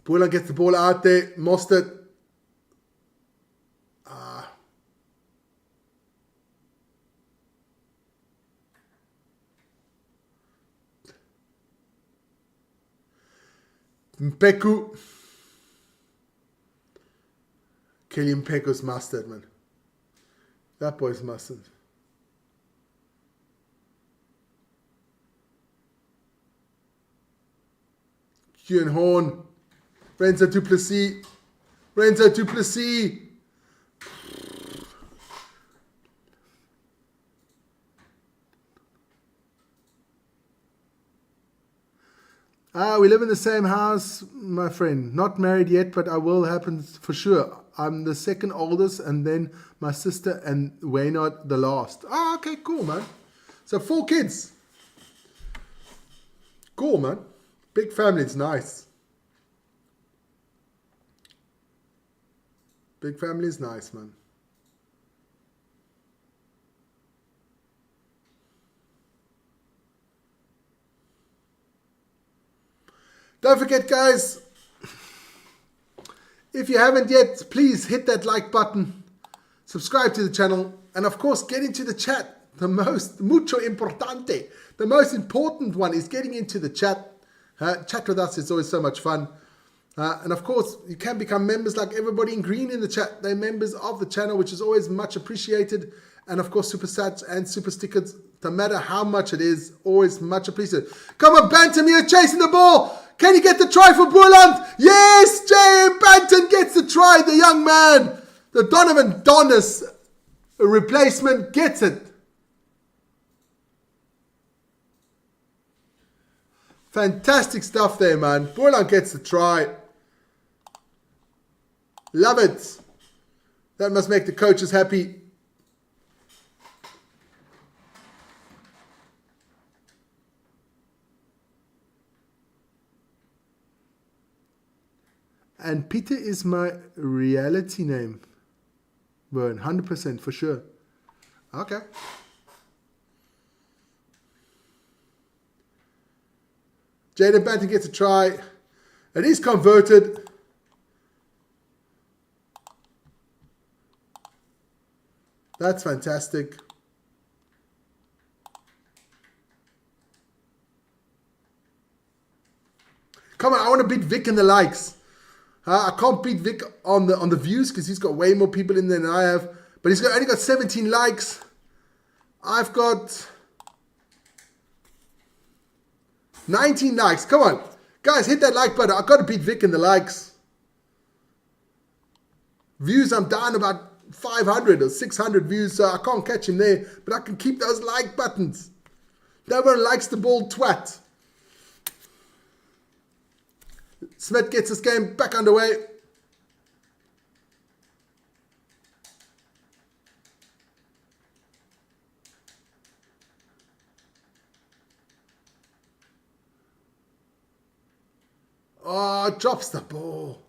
Speaker 1: Boland gets the ball out there. Mostert. Mpeku. Kelly Mpeku's mustard, man. That boy's mustard. Kieran Horn. Renzo Duplessis. We live in the same house, my friend. Not married yet, but I will happen for sure. I'm the second oldest, and then my sister and Waynard the last. Okay, cool, man. So 4 kids. Cool, man. Big family, it's nice. Big family is nice, man. Don't forget, guys, if you haven't yet, please hit that like button, subscribe to the channel, and of course, get into the chat. The most important one is getting into the chat. Chat with us is always so much fun. And of course, you can become members like everybody in green in the chat. They're members of the channel, which is always much appreciated. And of course, super sats and super stickers, no matter how much it is, always much appreciated. Come on, Bantam, you're chasing the ball. Can he get the try for Boland? Yes, J.A. Bantam gets the try. The young man, the Donovan Donis replacement, gets it. Fantastic stuff there, man. Boland gets the try. Love it. That must make the coaches happy. And Peter is my reality name. Burn, 100% for sure. Okay. Jaden Banton gets a try. It is converted. That's fantastic. Come on, I want to beat Vic in the likes. I can't beat Vic on the views because he's got way more people in there than I have. But he's only got 17 likes. I've got 19 likes. Come on. Guys, hit that like button. I've got to beat Vic in the likes. Views, I'm down about 500 or 600 views, so I can't catch him there. But I can keep those like buttons. No one likes the ball twat. Smith gets this game back underway. Oh, drops the ball.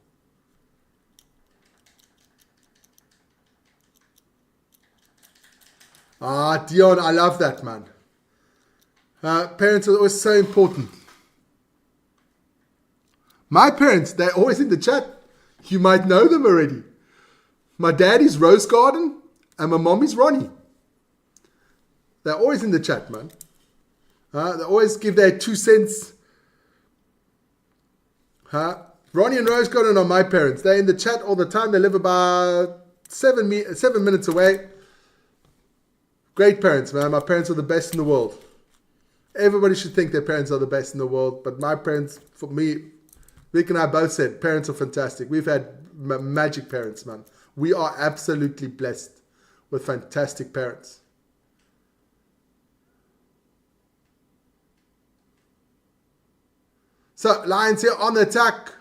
Speaker 1: Dion, I love that, man. Parents are always so important. My parents, they're always in the chat. You might know them already. My dad is Rose Garden and my mom is Ronnie. They're always in the chat, man. They always give their 2 cents. Ronnie and Rose got in on my parents. They're in the chat all the time. They live about 7 minutes away. Great parents, man. My parents are the best in the world. Everybody should think their parents are the best in the world. But my parents, for me, Vic and I both said, parents are fantastic. We've had magic parents, man. We are absolutely blessed with fantastic parents. So, Lions here on the attack.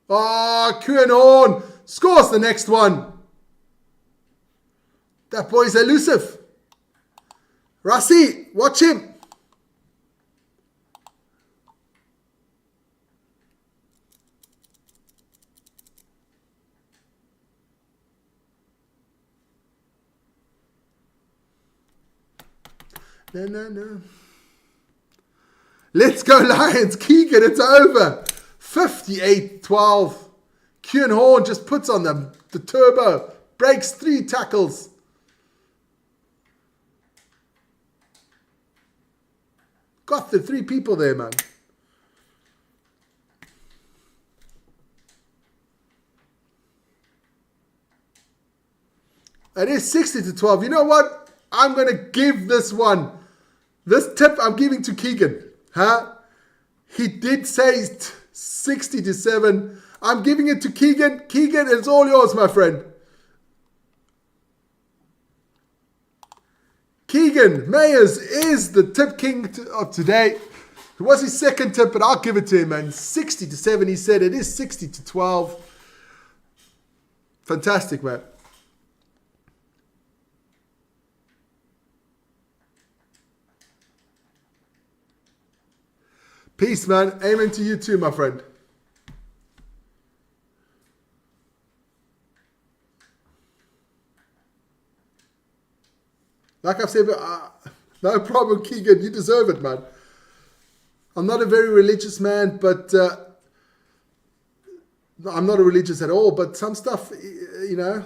Speaker 1: Oh, Currie scores the next one. That boy's elusive. Rassi, watch him. No. Let's go, Lions. Keegan, it's over. 58-12. Currie just puts on the turbo. Breaks 3 tackles. Got the 3 people there, man. It is 60-12. You know what? I'm going to give this one. This tip I'm giving to Keegan. He did say 60-7. I'm giving it to Keegan. Keegan, it's all yours, my friend. Keegan Mayers is the tip king of today. It was his second tip, but I'll give it to him, man. 60-7, he said. It is 60-12. Fantastic, man. Peace, man. Amen to you too, my friend. Like I've said, no problem, Keegan. You deserve it, man. I'm not a very religious man, but I'm not a religious at all. But some stuff, you know,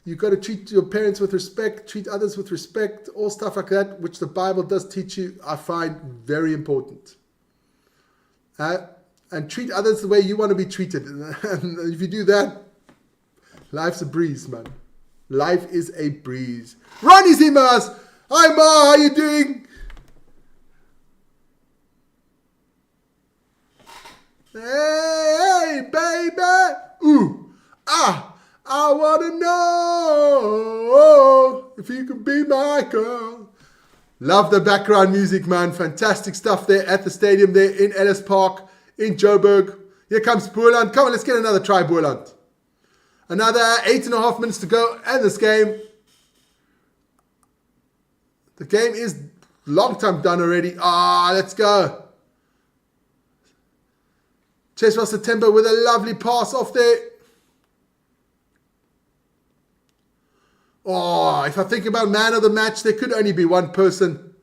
Speaker 1: you got to treat your parents with respect, treat others with respect, all stuff like that, which the Bible does teach you, I find very important. And treat others the way you want to be treated. And if you do that, life's a breeze, man. Life is a breeze. Ronnie Zimas! Hi, Ma, how you doing? Hey, baby! Ooh! Ah! I want to know if you could be my girl. Love the background music, man. Fantastic stuff there at the stadium there in Ellis Park in Joburg. Here comes Boland. Come on, let's get another try, Boland. Another 8.5 minutes to go and this game. The game is long time done already. Let's go. Cheswell September with a lovely pass off there. If I think about man of the match, there could only be one person.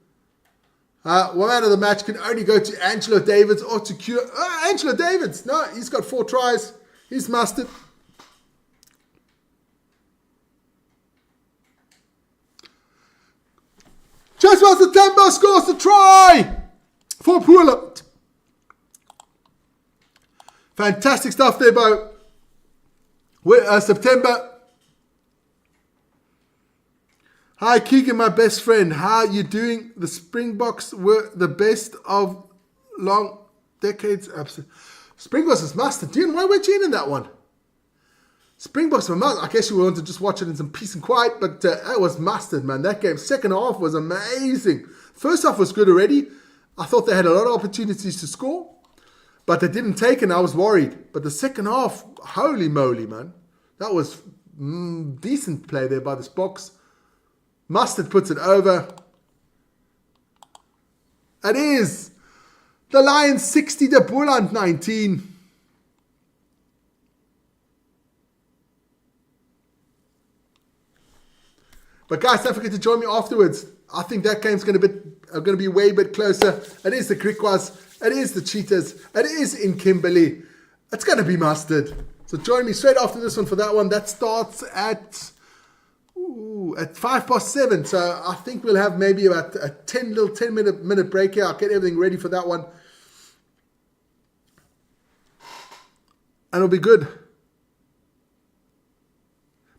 Speaker 1: One man of the match can only go to Angelo Davids or to Angelo Davids. No, he's got 4 tries. He's mustard. Cheswell September scores the try for Boland. Fantastic stuff there, Bo. September. Hi, Keegan, my best friend. How you doing? The Springboks were the best of long decades. Springboks is mustard. Dude, why weren't you in that one? Springboks were mustard. I guess you wanted to just watch it in some peace and quiet, but it was mustard, man. That game, second half was amazing. First half was good already. I thought they had a lot of opportunities to score, but they didn't take, and I was worried. But the second half, holy moly, man. That was decent play there by the Spoks. Mustard puts it over. It is the Lions 60, the Boland 19. But guys, don't forget to join me afterwards. I think that game's going to be way bit closer. It is the Griquas. It is the Cheetahs. It is in Kimberley. It's going to be mustard. So join me straight after this one for that one. That starts at Ooh, at 7:05. So I think we'll have maybe about a 10 minute break here. I'll get everything ready for that one. And it'll be good.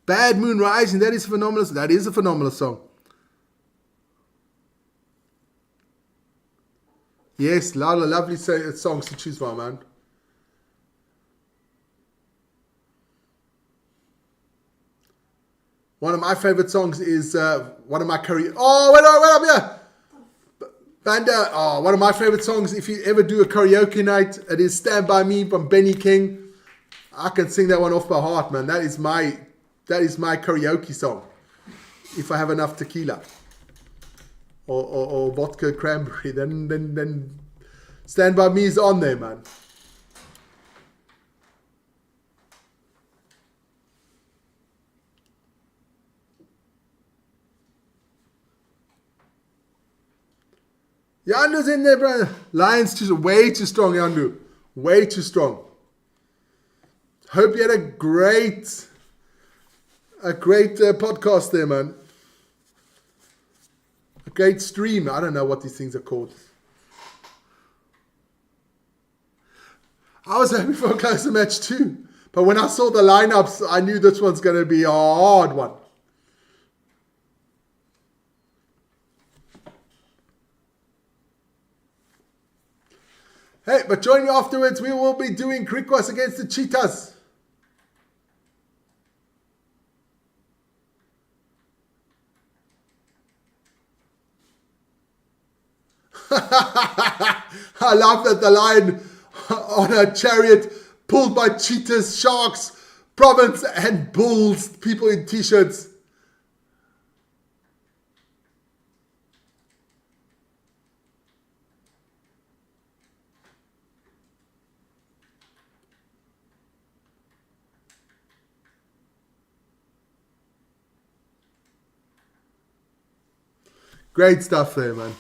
Speaker 1: Bad Moon Rising, that is phenomenal. That is a phenomenal song. Yes, lovely songs to choose from, man. One of my favorite songs is one of my Currie. Oh, wait up here. Banda. Oh, one of my favorite songs. If you ever do a karaoke night, it is "Stand By Me" from Benny King. I can sing that one off by heart, man. That is my karaoke song. If I have enough tequila or vodka cranberry, then "Stand By Me" is on there, man. Yandu's in there, bro. Lions way too strong, Yandu. Way too strong. Hope you had a great podcast there, man. A great stream. I don't know what these things are called. I was hoping for a closer match too. But when I saw the lineups, I knew this one's going to be a hard one. Hey, but join me afterwards. We will be doing Crickwas against the Cheetahs. I love that the lion on a chariot pulled by cheetahs, sharks, province and bulls, people in t-shirts. Great stuff there, man.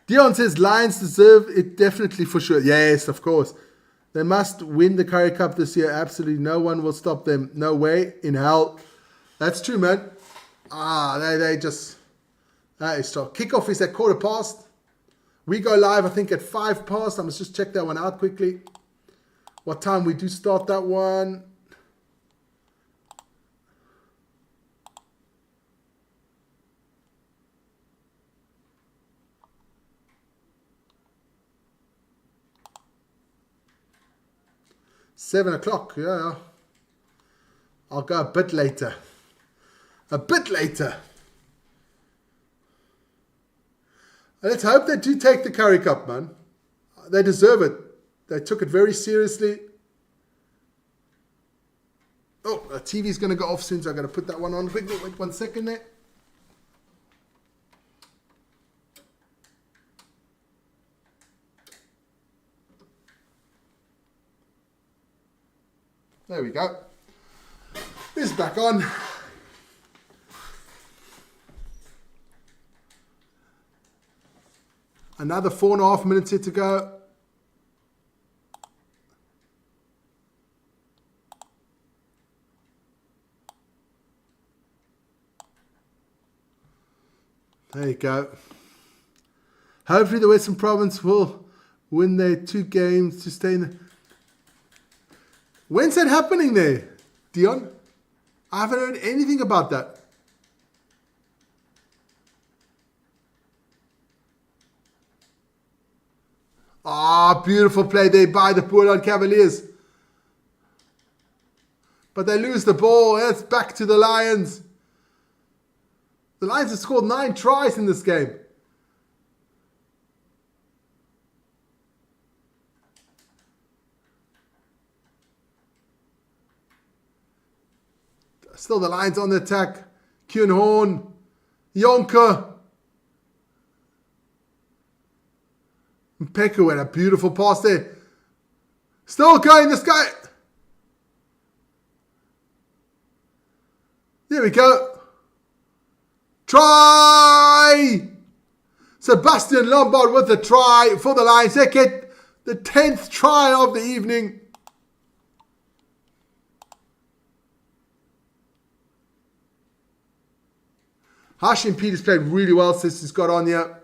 Speaker 1: Dion says Lions deserve it definitely for sure. Yes, of course. They must win the Currie Cup this year. Absolutely no one will stop them. No way in hell. That's true, man. They just... That is tough. Kickoff is at 7:15. We go live, I think, at 5:05. I must just check that one out quickly. What time we do start that one? $7:00, yeah. I'll go a bit later. Let's hope they do take the Currie Cup, man. They deserve it. They took it very seriously. Oh, the TV's going to go off soon, so I've got to put that one on quickly. Wait 1 second there. There we go. This is back on. Another 4.5 minutes here to go. There you go. Hopefully the Western Province will win their 2 games to stay in the... When's that happening there, Dion? I haven't heard anything about that. Beautiful play there by the Boland Kavaliers. But they lose the ball. It's back to the Lions. The Lions have scored 9 tries in this game. Still the Lions on the attack. Kuhn Horn. Yonker. Peko had a beautiful pass there. Still going this guy. There we go. Try. Sebastian Lombard with the try for the Lions. They get the 10th try of the evening. Hashim Peters played really well since he's got on here.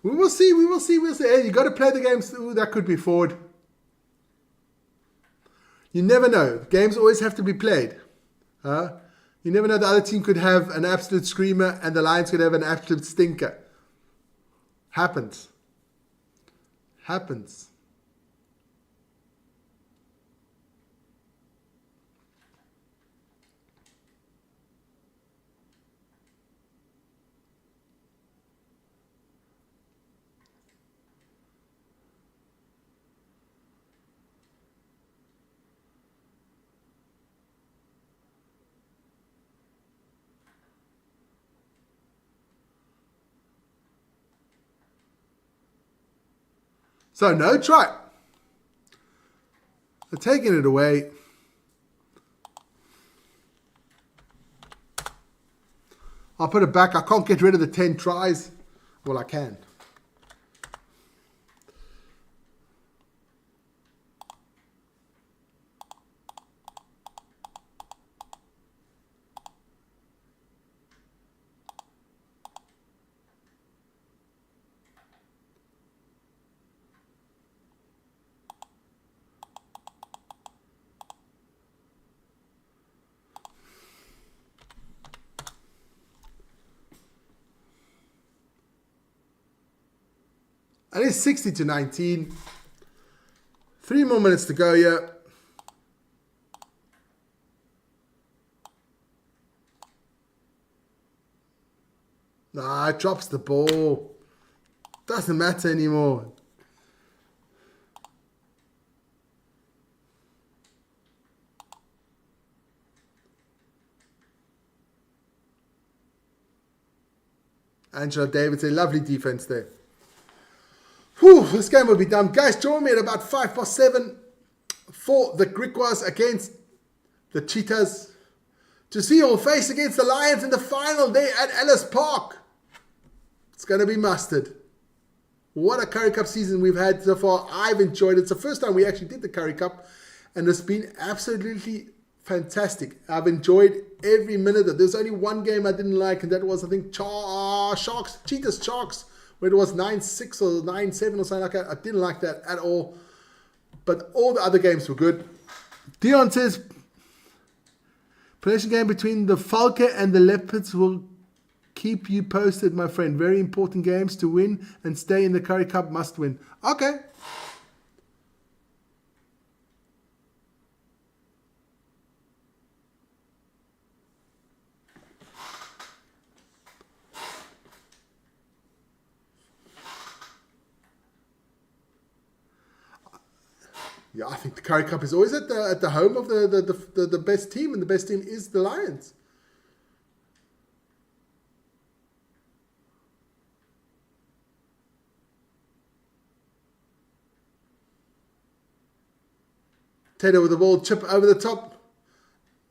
Speaker 1: We will see. Hey, you got to play the games. Ooh, that could be forward. You never know. Games always have to be played. You never know. The other team could have an absolute screamer and the Lions could have an absolute stinker. Happens. So no try. They're taking it away. I'll put it back. I can't get rid of the 10 tries. Well, I can. And it's 60-19. 3 more minutes to go here. Nah, it drops the ball. Doesn't matter anymore. Angelo Davidson, lovely defense there. Whew, this game will be done. Guys, join me at about 7:05 for the Griquas against the Cheetahs. To see your face against the Lions in the final day at Ellis Park. It's going to be mustard. What a Currie Cup season we've had so far. I've enjoyed it. It's the first time we actually did the Currie Cup. And it's been absolutely fantastic. I've enjoyed every minute of it. There's only one game I didn't like. And that was, I think, Cheetahs Sharks. Where it was 9-6 or 9-7 or something like that. I didn't like that at all. But all the other games were good. Dion says, prediction game between the Falke and the Leopards will keep you posted, my friend. Very important games to win and stay in the Currie Cup must win. Okay. Yeah, I think the Currie Cup is always at the home of the best team, and the best team is the Lions. Taylor with the ball, chip over the top.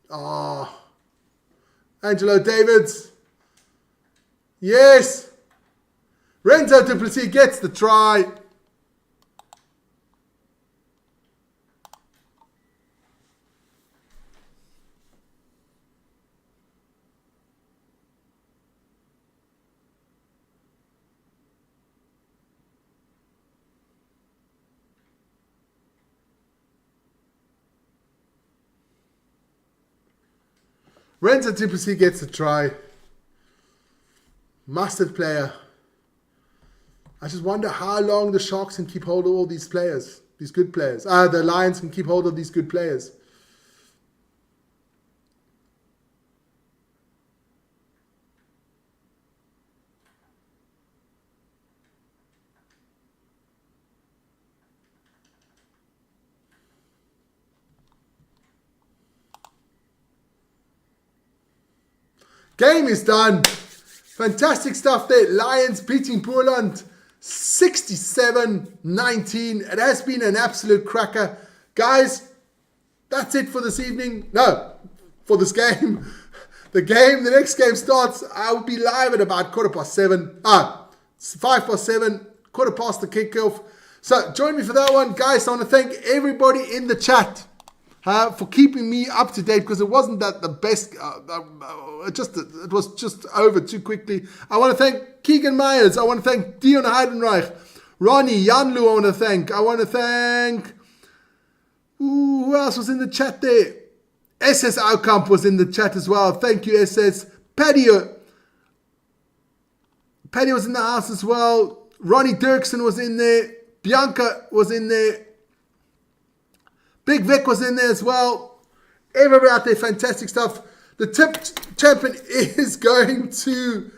Speaker 1: Oh, Angelo Davids. Yes. Renzo Duplessis gets the try. Renzo Duplessis gets a try. Mustard player. I just wonder how long the Sharks can keep hold of all these players. These good players. The Lions can keep hold of these good players. Game is done. Fantastic stuff there. Lions beating Boland 67-19. It has been an absolute cracker. Guys, that's it for this evening. No, for this game. The next game starts. I will be live at about 7:15. It's 7:05, 7:15 the kickoff. So join me for that one. Guys, I want to thank everybody in the chat for keeping me up to date, because it wasn't that the best. It was just over too quickly. I want to thank Keegan Myers. I want to thank Dion Heidenreich, Ronnie, Janlu. I want to thank. Who else was in the chat there? SS Outcamp was in the chat as well. Thank you, SS. Paddy was in the house as well. Ronnie Dirksen was in there. Bianca was in there. Big Vic was in there as well. Everybody out there, fantastic stuff. The tip champion is going to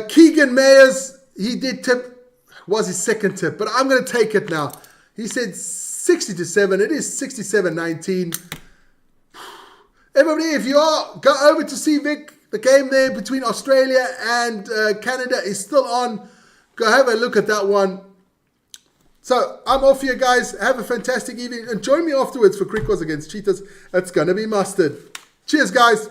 Speaker 1: Keegan Mayers. He did tip, was his second tip, but I'm going to take it now. He said 60-7. It is 67-19. Everybody, if you are, go over to see Vic. The game there between Australia and Canada is still on. Go have a look at that one. So, I'm off here, guys. Have a fantastic evening. And join me afterwards for Crickos against Cheetahs. It's going to be mustard. Cheers, guys.